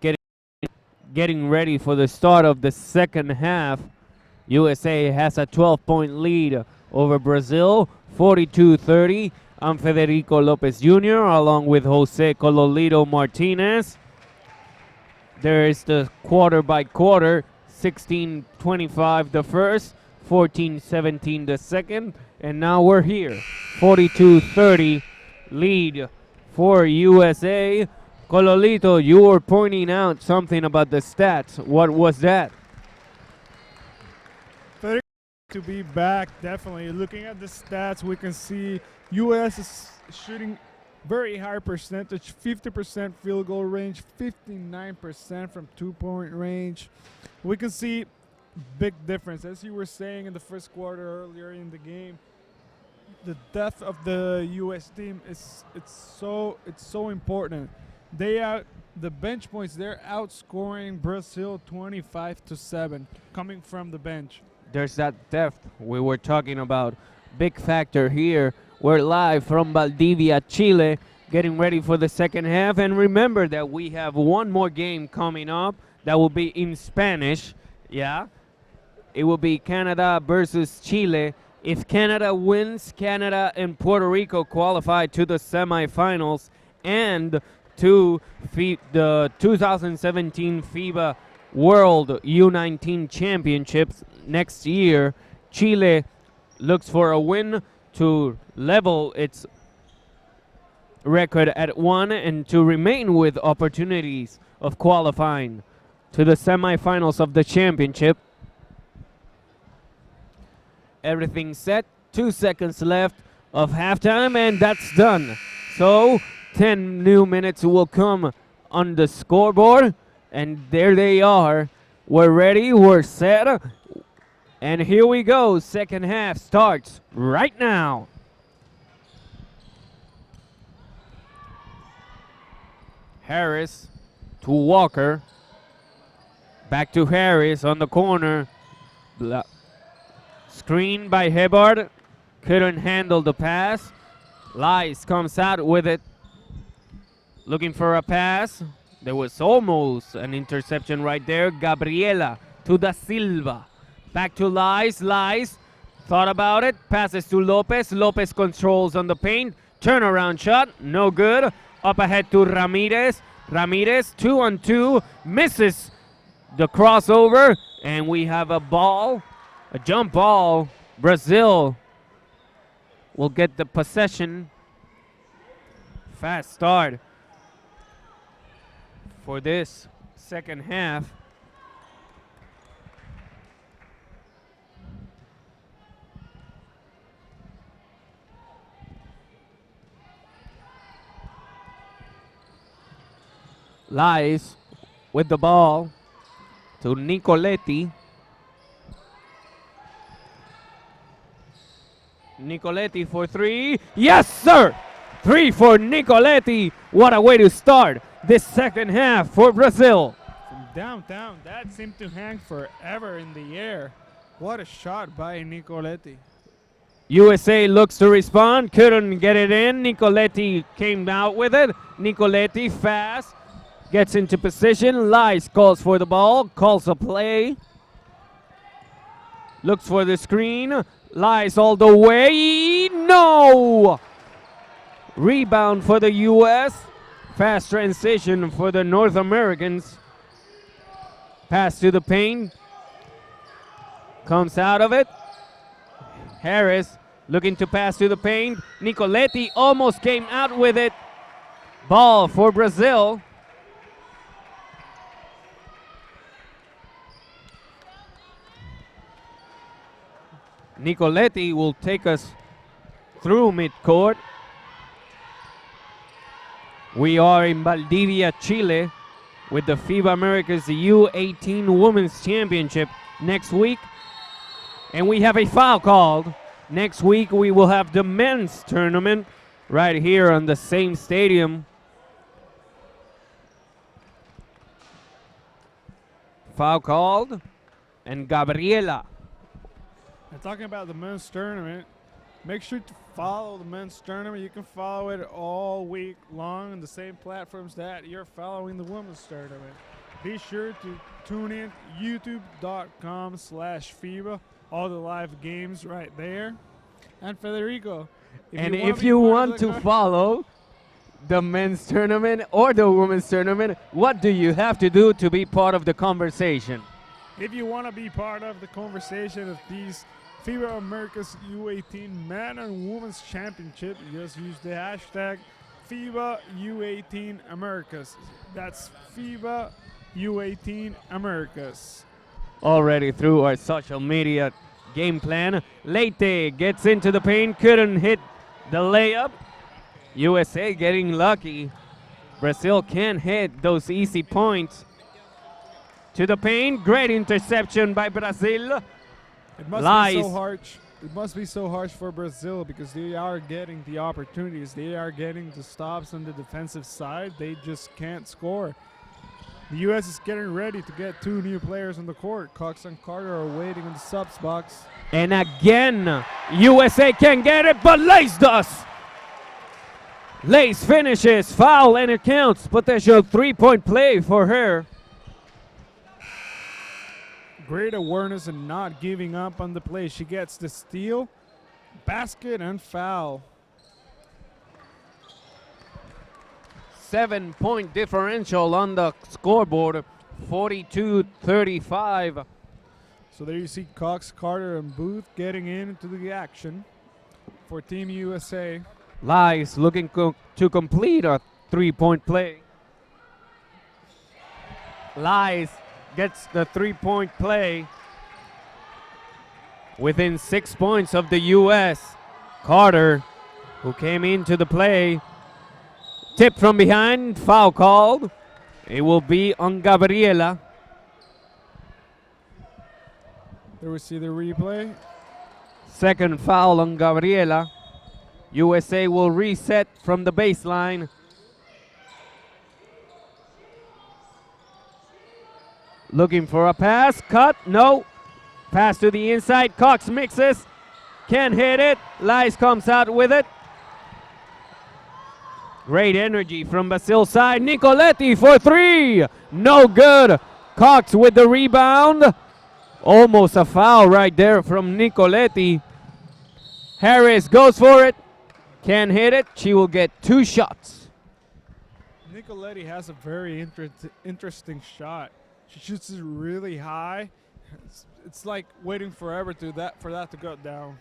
getting ready for the start of the second half. USA has a 12-point lead over Brazil, 42-30. I'm Federico Lopez Jr. along with Jose Cololito Martinez. There is the quarter by quarter, 16-25 the first, 14-17 the second, and now we're here. 42-30 lead for USA. Cololito, you were pointing out something about the stats. What was that? To be back, definitely. Looking at the stats, we can see US is shooting very high percentage, 50% field goal range, 59% from two-point range. We can see big difference. As you were saying in the first quarter earlier in the game, the depth of the US team is so important. The bench points, they're outscoring Brazil 25-7 coming from the bench. There's that depth we were talking about. Big factor here. We're live from Valdivia, Chile, getting ready for the second half. And remember that we have one more game coming up that will be in Spanish. Yeah. It will be Canada versus Chile. If Canada wins, Canada and Puerto Rico qualify to the semifinals and to the 2017 FIBA World U19 Championships next year. Chile looks for a win to level its record at 1 and to remain with opportunities of qualifying to the semifinals of the championship. Everything set. 2 seconds left of halftime, and that's done. So 10 new minutes will come on the scoreboard, and there they are. We're ready, we're set, and here we go. Second half starts right now. Harris to Walker. Back to Harris on the corner. Screen by Hebard. Couldn't handle the pass. Lice comes out with it. Looking for a pass. There was almost an interception right there. Gabriela to Da Silva. Back to Lice. Lice thought about it. Passes to Lopez. Lopez controls on the paint. Turnaround shot. No good. Up ahead to Ramirez. Ramirez 2-on-2. Misses the crossover. And we have a ball. A jump ball. Brazil will get the possession. Fast start for this second half. Lies with the ball to Nicoletti. Nicoletti for three. Yes, sir! 3 for Nicoletti. What a way to start this second half for Brazil. From downtown, that seemed to hang forever in the air. What a shot by Nicoletti. USA looks to respond. Couldn't get it in. Nicoletti came out with it. Nicoletti fast. Gets into position. Lies calls for the ball. Calls a play. Looks for the screen. Lies all the way. No! Rebound for the U.S. Fast transition for the North Americans. Pass to the paint. Comes out of it. Harris looking to pass to the paint. Nicoletti almost came out with it. Ball for Brazil. Nicoletti will take us through midcourt. We are in Valdivia, Chile, with the FIBA Americas U18 Women's Championship next week. And we have a foul called. Next week we will have the men's tournament right here on the same stadium. Foul called. And Gabriela. And talking about the men's tournament, Make sure to follow the men's tournament. You can follow it all week long on the same platforms that you're following the women's tournament. Be sure to tune in youtube.com/FIBA. All the live games right there. And Federico, If you want to follow the men's tournament or the women's tournament, what do you have to do to be part of the conversation? If you want to be part of the conversation of these FIBA Americas U18 Men and Women's Championship, just use the hashtag FIBA U18 Americas. That's FIBA U18 Americas. Already through our social media game plan. Leite gets into the paint, couldn't hit the layup. USA getting lucky. Brazil can't hit those easy points. To the paint, great interception by Brazil. It must Lies. be so harsh. It must be so harsh for Brazil because they are getting the opportunities. They are getting the stops on the defensive side. They just can't score. The U.S. is getting ready to get two new players on the court. Cox and Carter are waiting in the subs box. And again, USA can get it, but Lace does. Lace finishes, foul, and it counts. Potential three-point play for her. Great awareness and not giving up on the play. She gets the steal, basket, and foul. 7-point differential on the scoreboard, 42-35. So there you see Cox, Carter, and Booth getting into the action for Team USA. Lies looking to complete a three-point play. Lies gets the three-point play within 6 points of the U.S. Carter, who came into the play, tipped from behind, foul called. It will be on Gabriela. There we see the replay. Second foul on Gabriela. USA will reset from the baseline. Looking for a pass, cut, no. Pass to the inside, Cox mixes, can't hit it. Lies comes out with it. Great energy from Brazil's side. Nicoletti for three, no good. Cox with the rebound. Almost a foul right there from Nicoletti. Harris goes for it, can't hit it. She will get two shots. Nicoletti has a very interesting shot. She shoots it really high. It's like waiting forever for that to go down.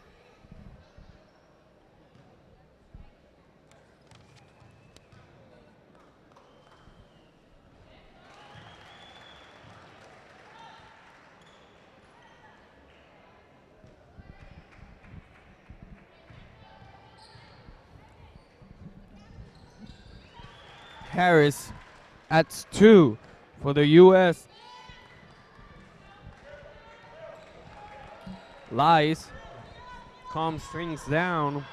Harris adds two for the U.S. Lies, calms things down.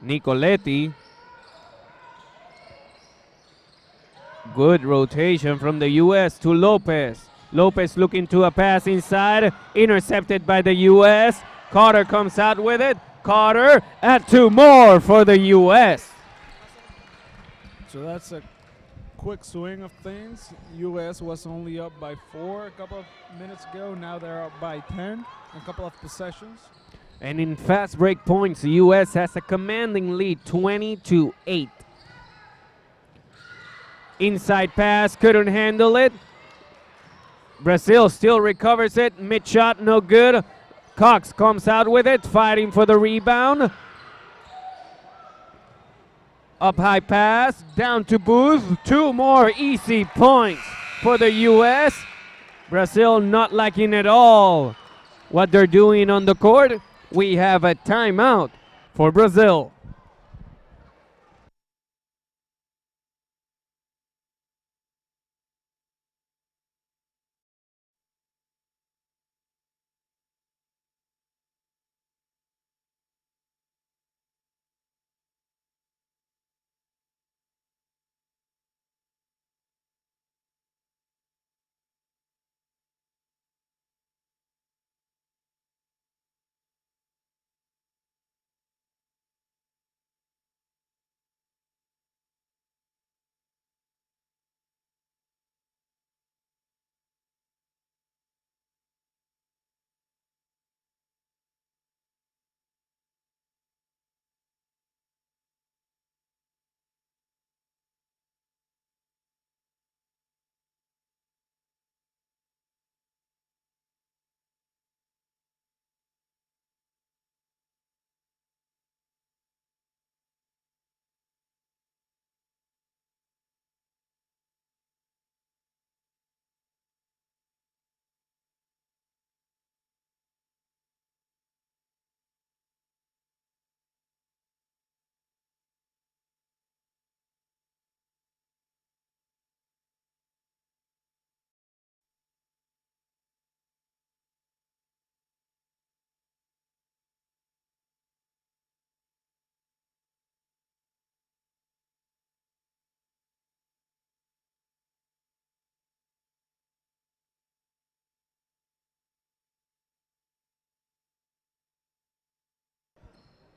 Nicoletti. Good rotation from the U.S. to Lopez. Lopez looking to a pass inside, intercepted by the U.S. Carter comes out with it. Carter, add two more for the U.S. So that's a quick swing of things. U.S. was only up by 4 a couple of minutes ago. Now they're up by 10, a couple of possessions. And in fast break points, the U.S. has a commanding lead, 20-8. Inside pass, couldn't handle it. Brazil still recovers it. Mid shot, no good. Cox comes out with it, fighting for the rebound. Up high pass, down to Booth. Two more easy points for the U.S. Brazil not liking at all what they're doing on the court. We have a timeout for Brazil.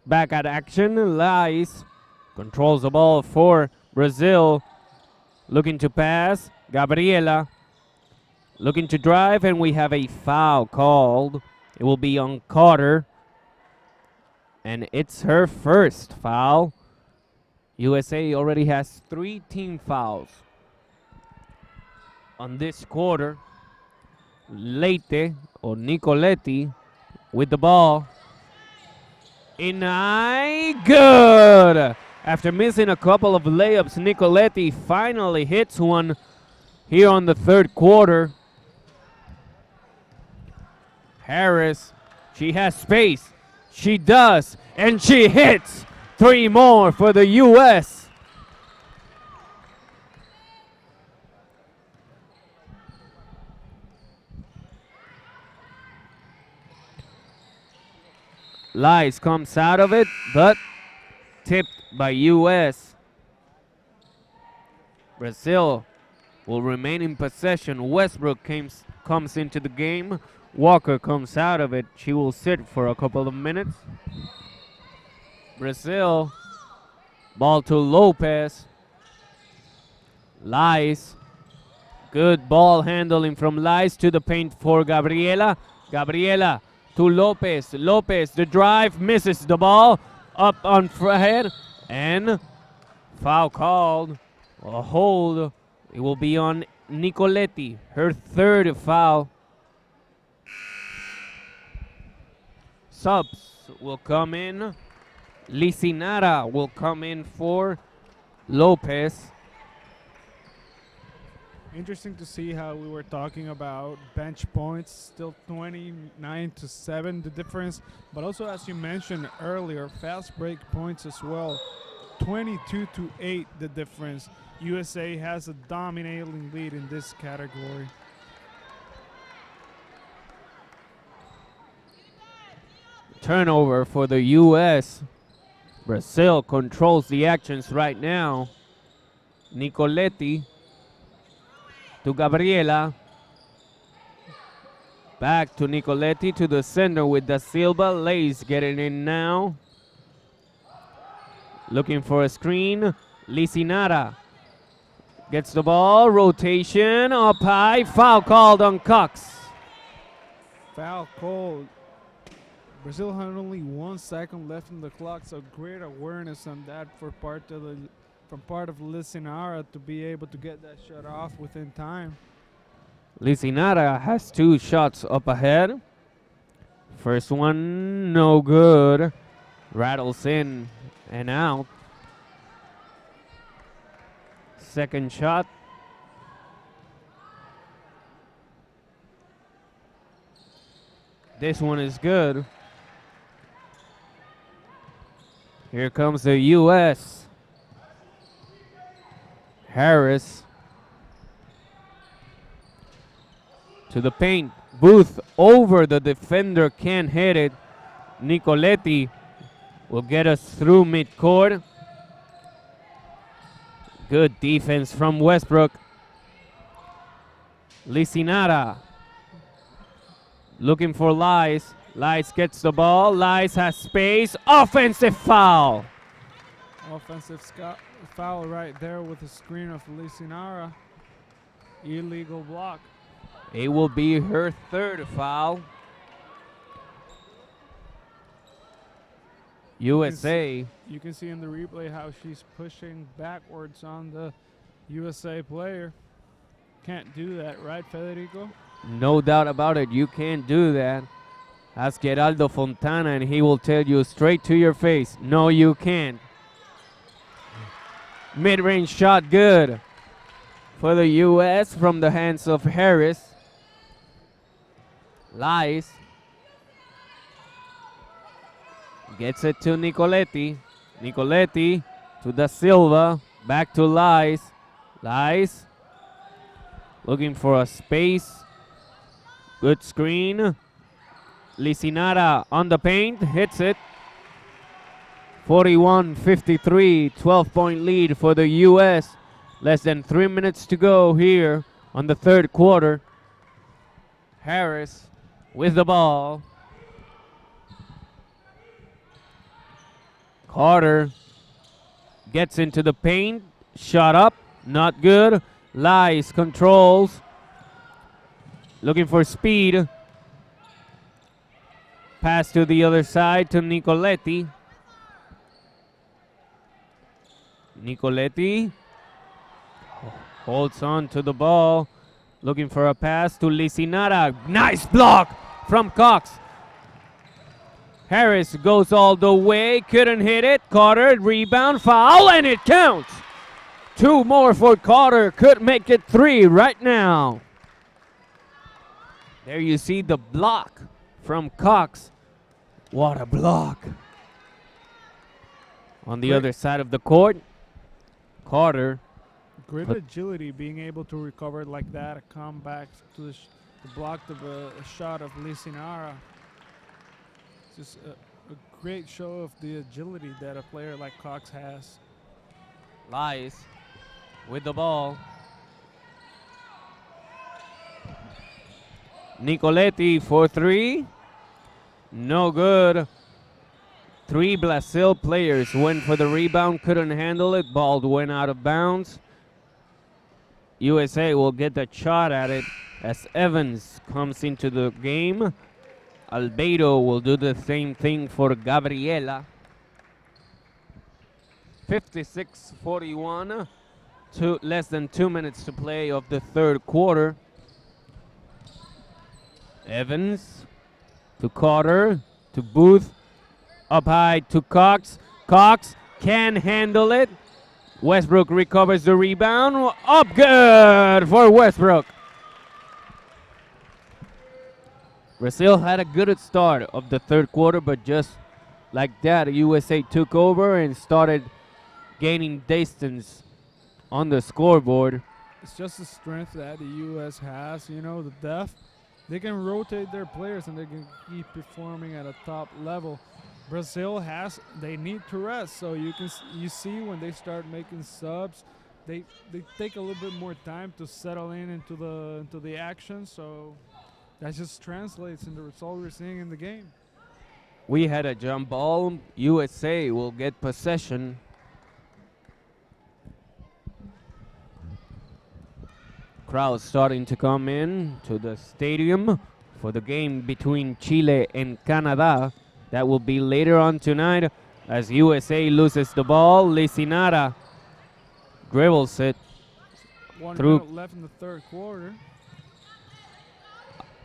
back at action. Lies controls the ball for Brazil. Looking to pass. Gabriela looking to drive, and we have a foul called. It will be on Carter. And it's her first foul. USA already has 3 team fouls on this quarter. Leite or Nicoletti with the ball. Good! After missing a couple of layups, Nicoletti finally hits one here on the third quarter. Harris, she has space. She does, and she hits 3 more for the U.S. Lies comes out of it, but tipped by U.S. Brazil will remain in possession. Westbrook comes into the game. Walker comes out of it. She will sit for a couple of minutes. Brazil, ball to Lopez. Lies. Good ball handling from Lies to the paint for Gabriela. Gabriela to Lopez. Lopez, the drive, misses the ball. Up on head, and foul called. A hold. It will be on Nicoletti, her third foul. Subs will come in. Licinara will come in for Lopez. Interesting to see how we were talking about bench points, still 29-7 the difference, but also as you mentioned earlier, fast break points as well, 22-8 the difference. USA has a dominating lead in this category. Turnover for the U.S. Brazil controls the actions right now. Nicoletti to Gabriela. Back to Nicoletti to the center with Da Silva. Lays getting in now. Looking for a screen. Licinara gets the ball. Rotation up high. Foul called on Cox. Foul called. Brazil had only 1 second left in the clock, so great awareness on that from part of Licinara to be able to get that shot off within time. Licinara has 2 shots up ahead. First one, no good. Rattles in and out. Second shot. This one is good. Here comes the U.S. Harris to the paint. Booth over the defender, can't hit it. Nicoletti will get us through midcourt. Good defense from Westbrook. Licinara looking for Lies. Lies gets the ball. Lies has space. Offensive foul. Offensive foul right there with the screen of Licinara. Illegal block. It will be her third foul. USA. You can see in the replay how she's pushing backwards on the USA player. Can't do that, right, Federico? No doubt about it. You can't do that. Ask Geraldo Fontana and he will tell you straight to your face, no, you can't. Mid-range shot good for the U.S. from the hands of Harris. Lies. Gets it to Nicoletti. Nicoletti to Da Silva. Back to Lies. Lies. Looking for a space. Good screen. Licinara on the paint. Hits it. 41-53. 12-point lead for the U.S. Less than 3 minutes to go here on the third quarter. Harris with the ball. Carter gets into the paint. Shot up. Not good. Lies. Controls. Looking for speed. Pass to the other side to Nicoletti. Nicoletti holds on to the ball. Looking for a pass to Licinara. Nice block from Cox. Harris goes all the way. Couldn't hit it. Carter, rebound, foul, and it counts. 2 more for Carter. Could make it 3 right now. There you see the block from Cox. What a block. On the other side of the court, Carter. Great agility, being able to recover like that, come back to block the shot of Licinara. Just a great show of the agility that a player like Cox has. Lies with the ball. Nicoletti for 3. No good. 3 Brazil players went for the rebound, couldn't handle it. Ball went out of bounds. USA will get the shot at it as Evans comes into the game. Albedo will do the same thing for Gabriela. 56-41. Less than 2 minutes to play of the third quarter. Evans to Carter to Booth. Up high to Cox. Cox can handle it. Westbrook recovers the rebound. Up good for Westbrook. Brazil had a good start of the third quarter, but just like that, USA took over and started gaining distance on the scoreboard. It's just the strength that the U.S. has, you know, the depth. They can rotate their players and they can keep performing at a top level. Brazil they need to rest, so you see when they start making subs, they take a little bit more time to settle into the action, so that just translates into the result we're seeing in the game. We had a jump ball. USA will get possession. Crowd starting to come in to the stadium for the game between Chile and Canada. That will be later on tonight as USA loses the ball. Licinara dribbles it 1 through. minute left in the third quarter.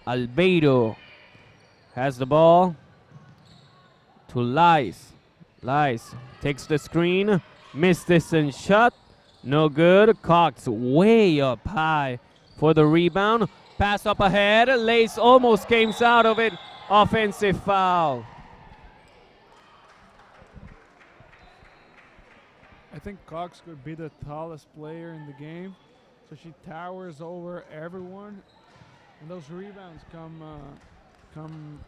Albedo has the ball to Lies. Lies takes the screen. Missed distance shot. No good. Cox way up high for the rebound. Pass up ahead. Lace almost came out of it. Offensive foul. I think Cox could be the tallest player in the game, so she towers over everyone. And those rebounds come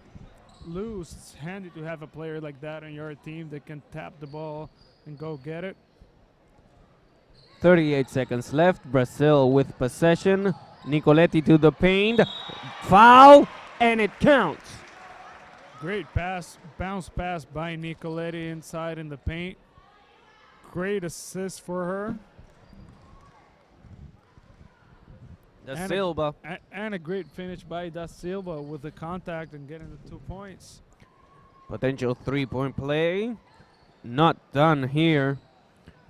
loose. It's handy to have a player like that on your team that can tap the ball and go get it. 38 seconds left. Brazil with possession. Nicoletti to the paint. Foul, and it counts. Great pass, bounce pass by Nicoletti inside in the paint. Great assist for her. Da Silva. And a great finish by Da Silva with the contact and getting the 2 points. Potential 3-point play. Not done here.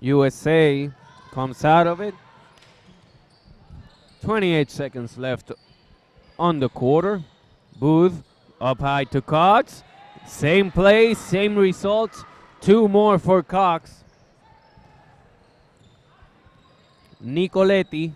USA comes out of it. 28 seconds left on the quarter. Booth up high to Cox. Same play, same results. 2 more for Cox. Nicoletti.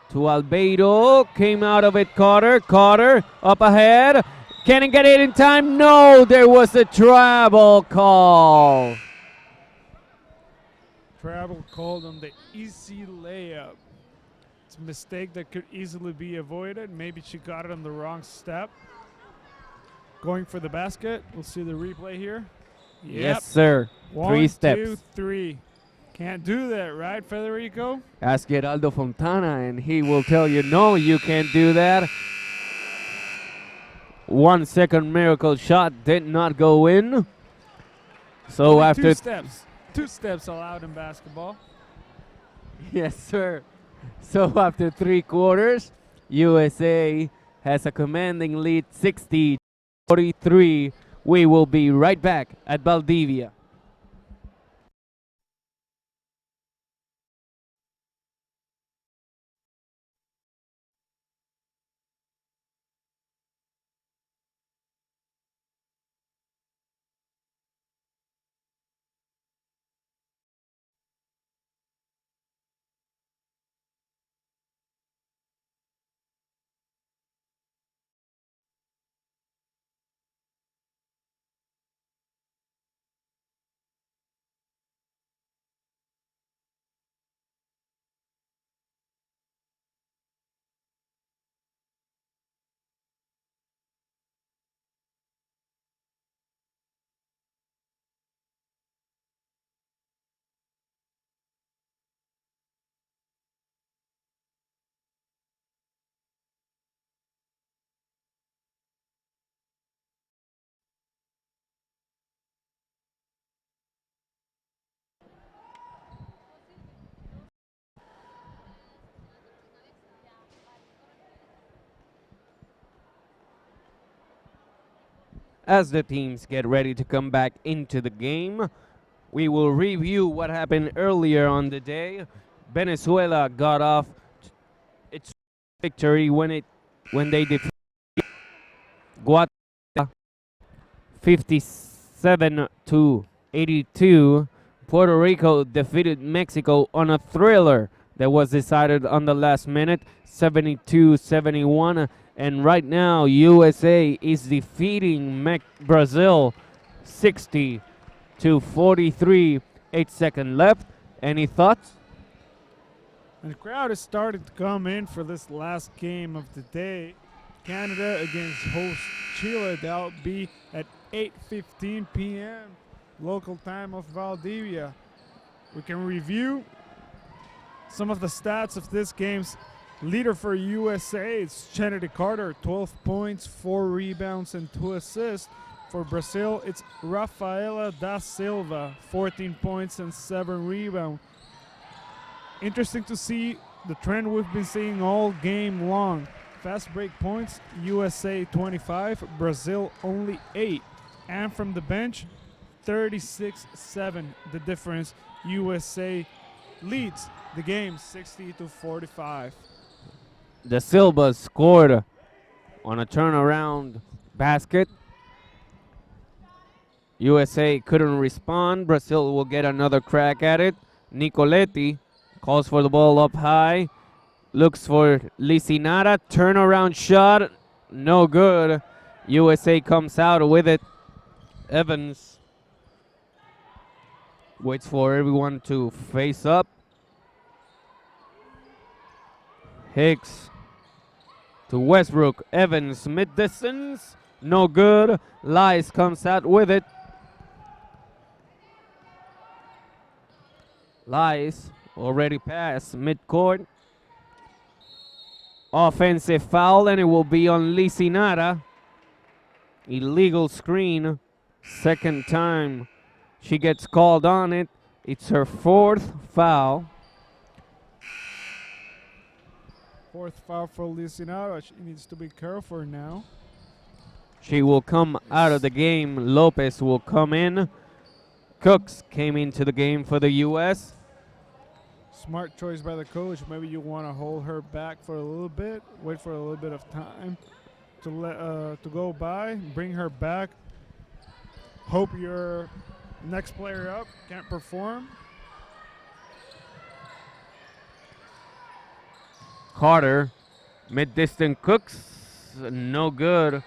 To Albedo. Came out of it Carter. Carter up ahead. Can't get it in time. No, there was a travel call. Travel called on the easy layup. It's a mistake that could easily be avoided. Maybe she got it on the wrong step. Going for the basket. We'll see the replay here. Yep. Yes, sir. 1, 3 steps. 2, 3. Can't do that, right, Federico? Ask Geraldo Fontana and he will tell you, no, you can't do that. 1 second miracle shot did not go in. So Only after 2 steps allowed in basketball. yes, sir. So after 3 quarters, USA has a commanding lead 60-43. We will be right back at Valdivia. As the teams get ready to come back into the game, we will review what happened earlier on the day. Venezuela got off its victory when they defeated Guatemala 57-82. Puerto Rico defeated Mexico on a thriller that was decided on the last minute, 72-71. And right now, USA is defeating Brazil 60-43. 8 seconds left. Any thoughts? And the crowd has started to come in for this last game of the day. Canada against host Chile. That'll be at 8:15 p.m. local time of Valdivia. We can review some of the stats of this game's leader for USA. It's Kennedy Carter, 12 points, 4 rebounds, and 2 assists. For Brazil, it's Rafaela da Silva, 14 points and 7 rebounds. Interesting to see the trend we've been seeing all game long. Fast break points, USA 25, Brazil only 8. And from the bench, 36-7. The difference, USA leads the game 60-45. Da Silva scored on a turnaround basket. USA couldn't respond. Brazil will get another crack at it. Nicoletti calls for the ball up high. Looks for Licinata. Turnaround shot. No good. USA comes out with it. Evans waits for everyone to face up. Hicks to Westbrook. Evans mid-distance. No good. Lies comes out with it. Lies already past midcourt. Offensive foul, and it will be on Licinata. Illegal screen. Second time she gets called on it. It's her 4th foul. 4th foul for Licinata. She needs to be careful now. She will come out of the game. Lopez will come in. Cooks came into the game for the U.S. Smart choice by the coach. Maybe you want to hold her back for a little bit, wait for a little bit of time to go by, bring her back. Hope your next player up can't perform. Carter, mid-distance Cooks, no good.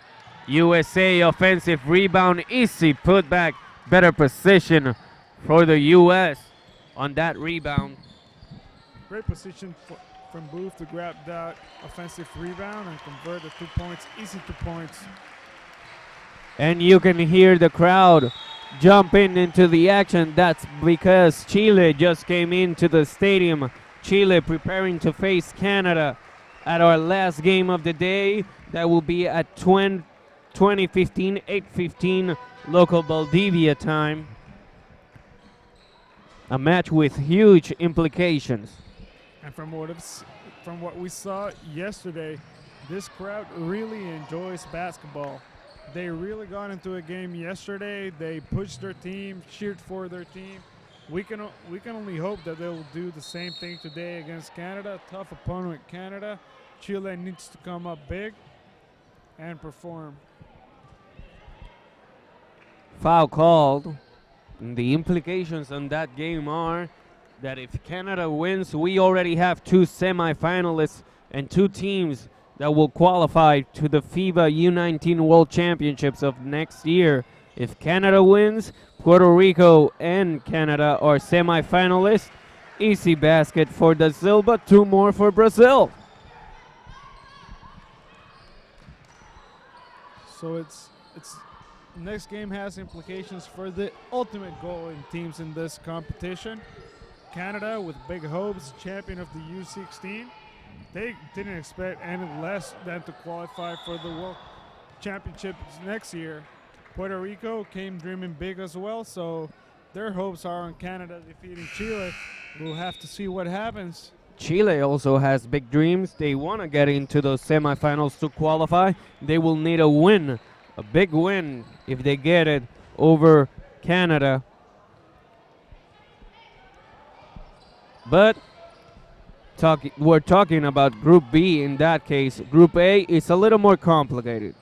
USA offensive rebound, easy putback, better position for the U.S. on that rebound. Great position from Booth to grab that offensive rebound and convert the 2 points, easy 2 points. And you can hear the crowd jumping into the action. That's because Chile just came into the stadium. Chile preparing to face Canada at our last game of the day. That will be at 2015, 8:15 local Valdivia time. A match with huge implications. And from what we saw yesterday, this crowd really enjoys basketball. They really got into a game yesterday. They pushed their team, cheered for their team. We can only hope that they will do the same thing today against Canada. Tough opponent, Canada. Chile needs to come up big and perform. Foul called. And the implications on that game are that if Canada wins, we already have two semifinalists and two teams that will qualify to the FIBA U19 World Championships of next year. If Canada wins, Puerto Rico and Canada are semifinalists. Easy basket for Da Silva, two more for Brazil. So it's next game has implications for the ultimate goal in teams in this competition. Canada, with big hopes, champion of the U16. They didn't expect any less than to qualify for the World Championships next year. Puerto Rico came dreaming big as well, so their hopes are on Canada defeating Chile. We'll have to see what happens. Chile also has big dreams. They want to get into those semifinals to qualify. They will need a win, a big win, if they get it over Canada. But we're talking about Group B in that case. Group A is a little more complicated.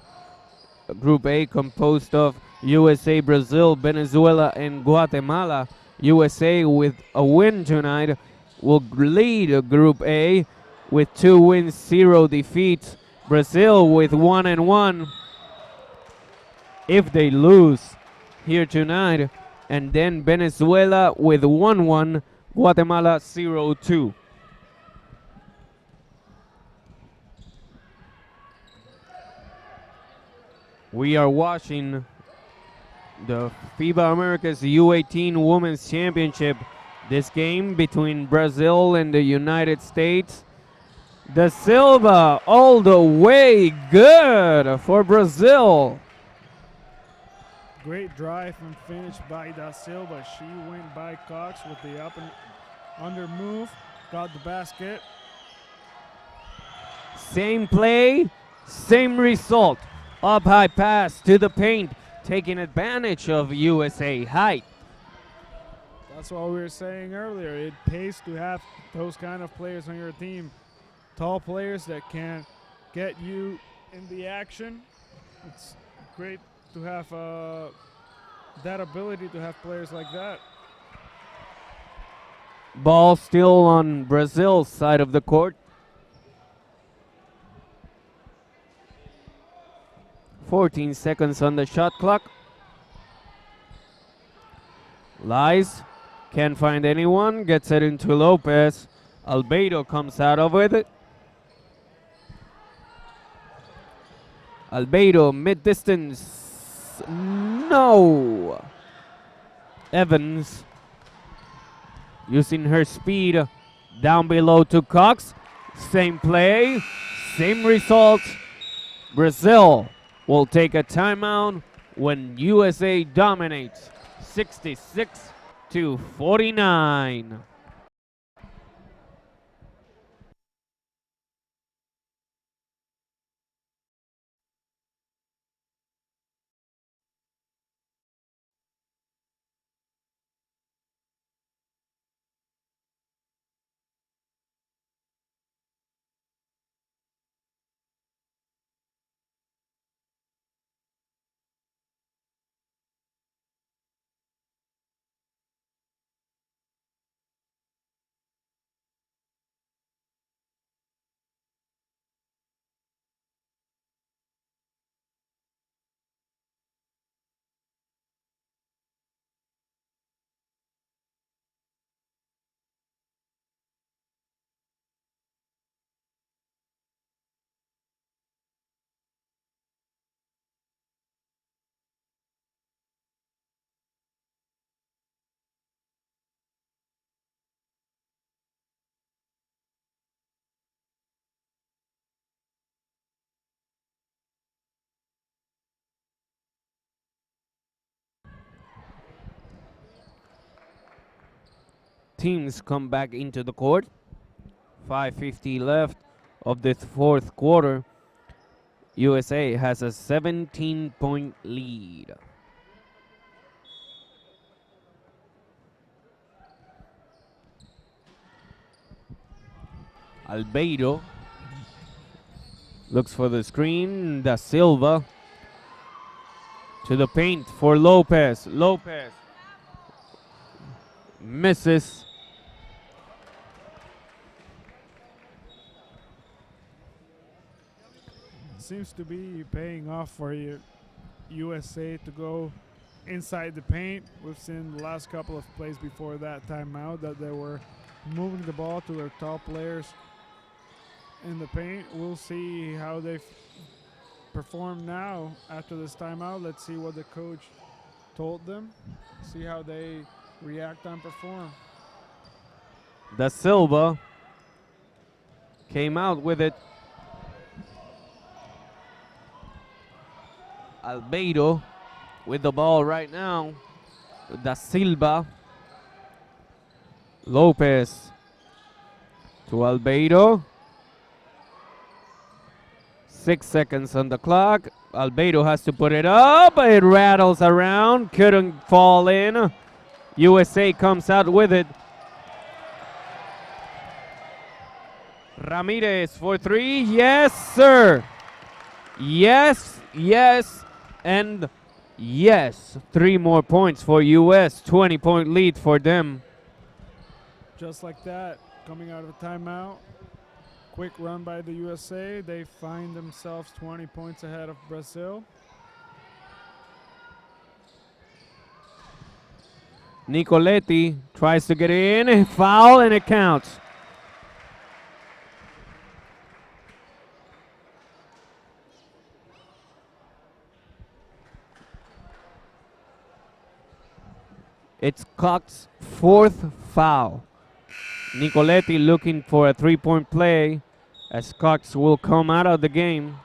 Group A composed of USA, Brazil, Venezuela, and Guatemala. USA with a win tonight will lead Group A with 2 wins, 0 defeats. Brazil with 1-1 if they lose here tonight. And then Venezuela with 1-1, Guatemala 0-2. We are watching the FIBA Americas U18 Women's Championship. This game between Brazil and the United States. Da Silva all the way, good for Brazil. Great drive and finish by Da Silva. She went by Cox with the up and under move, got the basket. Same play, same result. Up high pass to the paint, taking advantage of USA height. That's what we were saying earlier. It pays to have those kind of players on your team. Tall players that can get you in the action. It's great to have that ability to have players like that. Ball still on Brazil's side of the court. 14 seconds on the shot clock. Lies, can't find anyone, gets it into Lopez. Albedo comes out of it. Albedo, mid-distance, no! Evans, using her speed, down below to Cox. Same play, same result. Brazil will take a timeout when USA dominates 66-49. teams come back into the court. 5:50 left of the fourth quarter. USA has a 17-point lead. Albeiro looks for the screen. Da Silva to the paint for Lopez. Lopez misses. Seems to be paying off for USA to go inside the paint. We've seen the last couple of plays before that timeout that they were moving the ball to their top players in the paint. We'll see how they perform now after this timeout. Let's see what the coach told them. See how they react and perform. Da Silva came out with it. Albeiro with the ball right now. Da Silva. Lopez to Albeiro. 6 seconds on the clock. Albeiro has to put it up. It rattles around. Couldn't fall in. USA comes out with it. Ramirez for three. Yes, sir. Yes, yes, and yes. 3 more points for US. 20-point lead for them. Just like that, coming out of a timeout. Quick run by the USA. They find themselves 20 points ahead of Brazil. Nicoletti tries to get in. Foul, and it counts. It's Cox's 4th foul. Nicoletti looking for a 3-point play as Cox will come out of the game.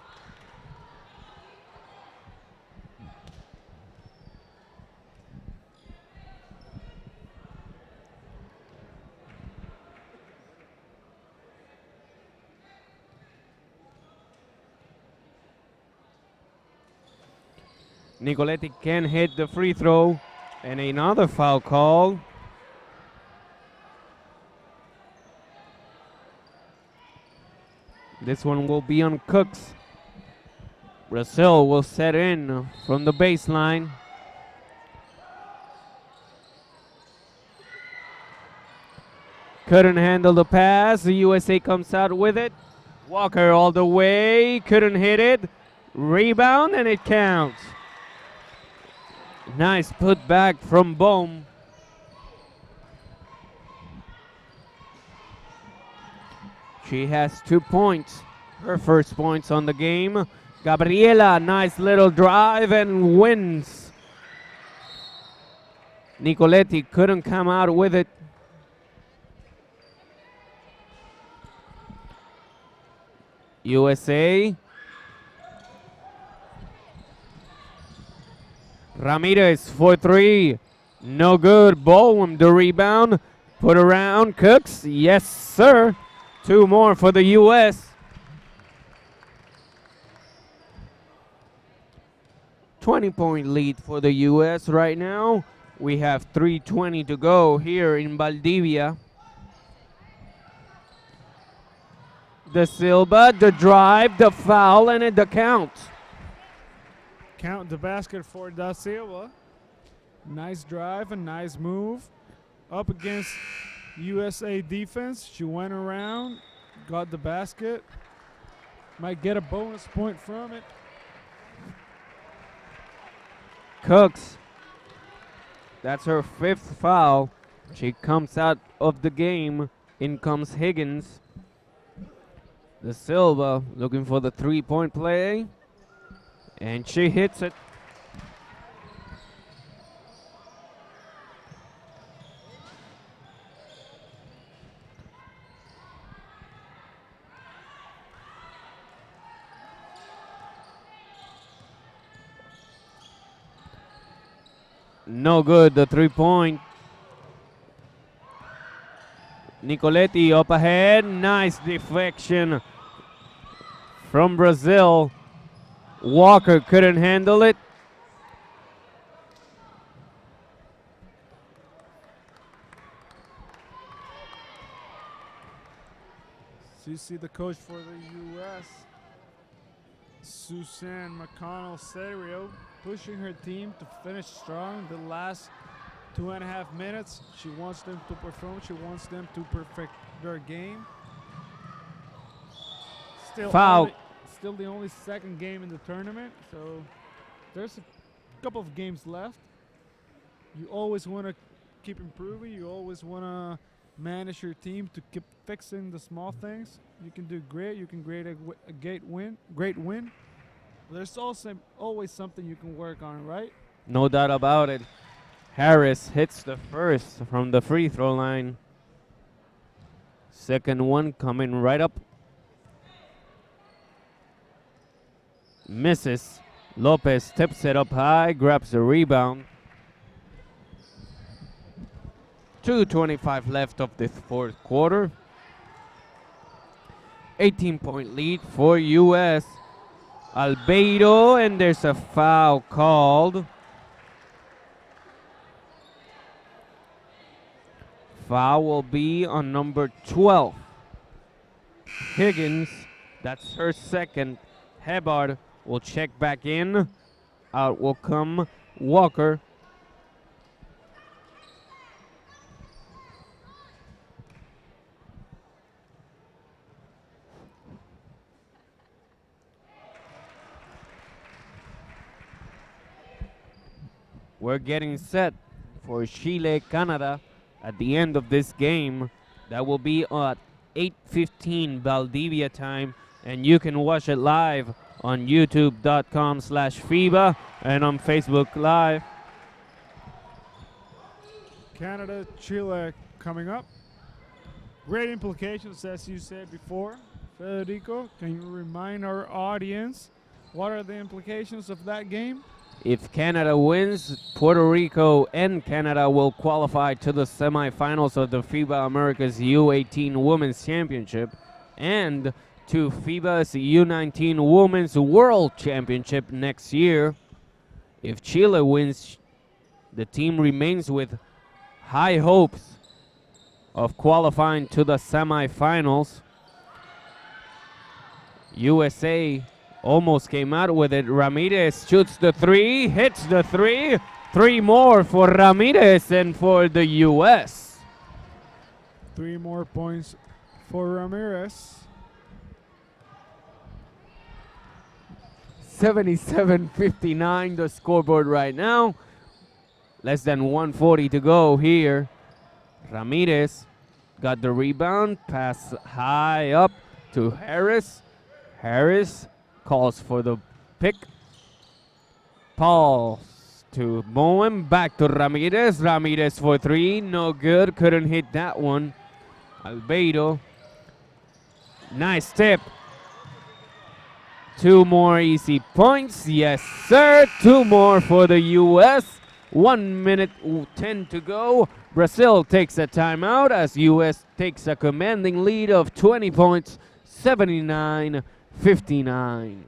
Nicoletti can hit the free throw, and another foul call. This one will be on Cooks. Brazil will set in from the baseline. Couldn't handle the pass. The USA comes out with it. Walker all the way. Couldn't hit it. Rebound, and it counts. Nice put back from Bohm. She has 2 points. Her first points on the game. Gabriela, nice little drive and wins. Nicoletti couldn't come out with it. USA. Ramirez for three. No good. Bowen the rebound. Put around. Cooks. Yes, sir. 2 more for the U.S. 20-point lead for the U.S. right now. We have 3:20 to go here in Valdivia. Da Silva, the drive, the foul, and the count. Count the basket for Da Silva. Nice drive, a nice move. Up against USA defense. She went around, got the basket. Might get a bonus point from it. Cooks. That's her 5th foul. She comes out of the game. In comes Higgins. Da Silva looking for the 3-point play. And she hits it. No good, the 3-point. Nicoletti up ahead. Nice deflection from Brazil. Walker couldn't handle it. So you see the coach for the U.S., Suzanne McConnell-Serio, pushing her team to finish strong the last 2.5 minutes. She wants them to perform. She wants them to perfect their game. Foul. Still the only second game in the tournament, so there's a couple of games left. You always want to keep improving. You always want to manage your team to keep fixing the small things. You can do great. You can create a great win. But there's also always something you can work on, right? No doubt about it. Harris hits the first from the free throw line. Second one coming right up. Misses. Lopez tips it up high, grabs the rebound. 2:25 left of the fourth quarter. 18-point lead for U.S. Albeiro, and there's a foul called. Foul will be on number 12. Higgins, that's her second. Hebard will check back in. Out will come Walker. We're getting set for Chile, Canada at the end of this game. That will be at 8:15 Valdivia time, and you can watch it live on youtube.com/FIBA and on Facebook Live. Canada, Chile coming up. Great implications, as you said before. Federico, can you remind our audience what are the implications of that game? If Canada wins, Puerto Rico and Canada will qualify to the semifinals of the FIBA America's U18 Women's Championship and to FIBA's U19 Women's World Championship next year. If Chile wins, the team remains with high hopes of qualifying to the semifinals. USA almost came out with it. Ramirez shoots the three, hits the three. Three more for Ramirez and for the U.S. 3 more points for Ramirez. 77-59 the scoreboard right now. Less than 1:40 to go here. Ramirez got the rebound, pass high up to Harris. Harris calls for the pick. Pulls to Bowen, back to Ramirez. Ramirez for three, no good, couldn't hit that one. Albeiro, nice tip. 2 more easy points, yes sir, 2 more for the U.S. 1 minute 10 to go. Brazil takes a timeout as U.S. takes a commanding lead of 20 points, 79-59.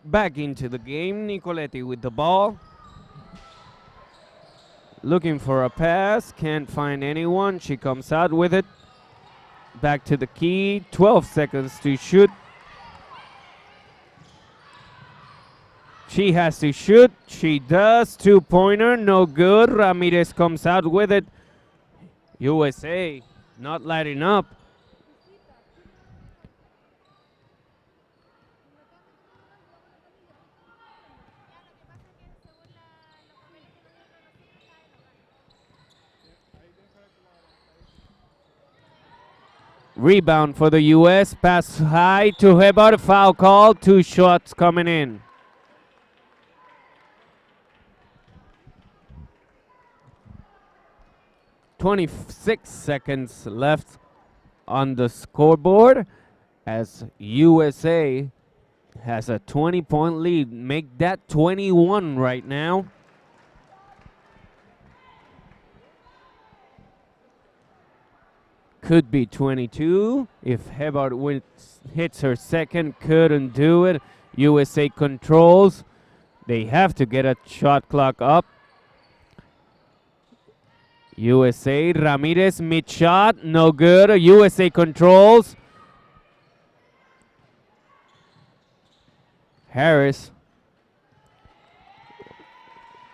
Back into the game. Nicoletti with the ball. Looking for a pass. Can't find anyone. She comes out with it. Back to the key. 12 seconds to shoot. She has to shoot. She does. Two-pointer. No good. Ramirez comes out with it. USA not lighting up. Rebound for the U.S. Pass high to Hebar. Foul call. 2 shots coming in. .26 seconds left on the scoreboard as USA has a 20-point lead. Make that 21 right now. Could be 22 if Hebard hits her second. Couldn't do it. USA controls. They have to get a shot clock up. USA, Ramirez, mid shot, no good. USA controls. Harris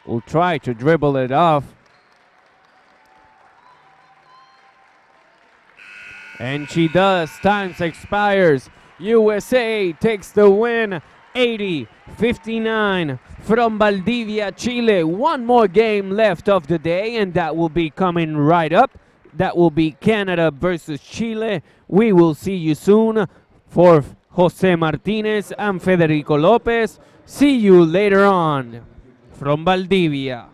will try to dribble it off. And she does. Time expires. USA takes the win. 80-59 from Valdivia, Chile. One more game left of the day, and that will be coming right up. That will be Canada versus Chile. We will see you soon. For Jose Martinez and Federico Lopez, see you later on from Valdivia.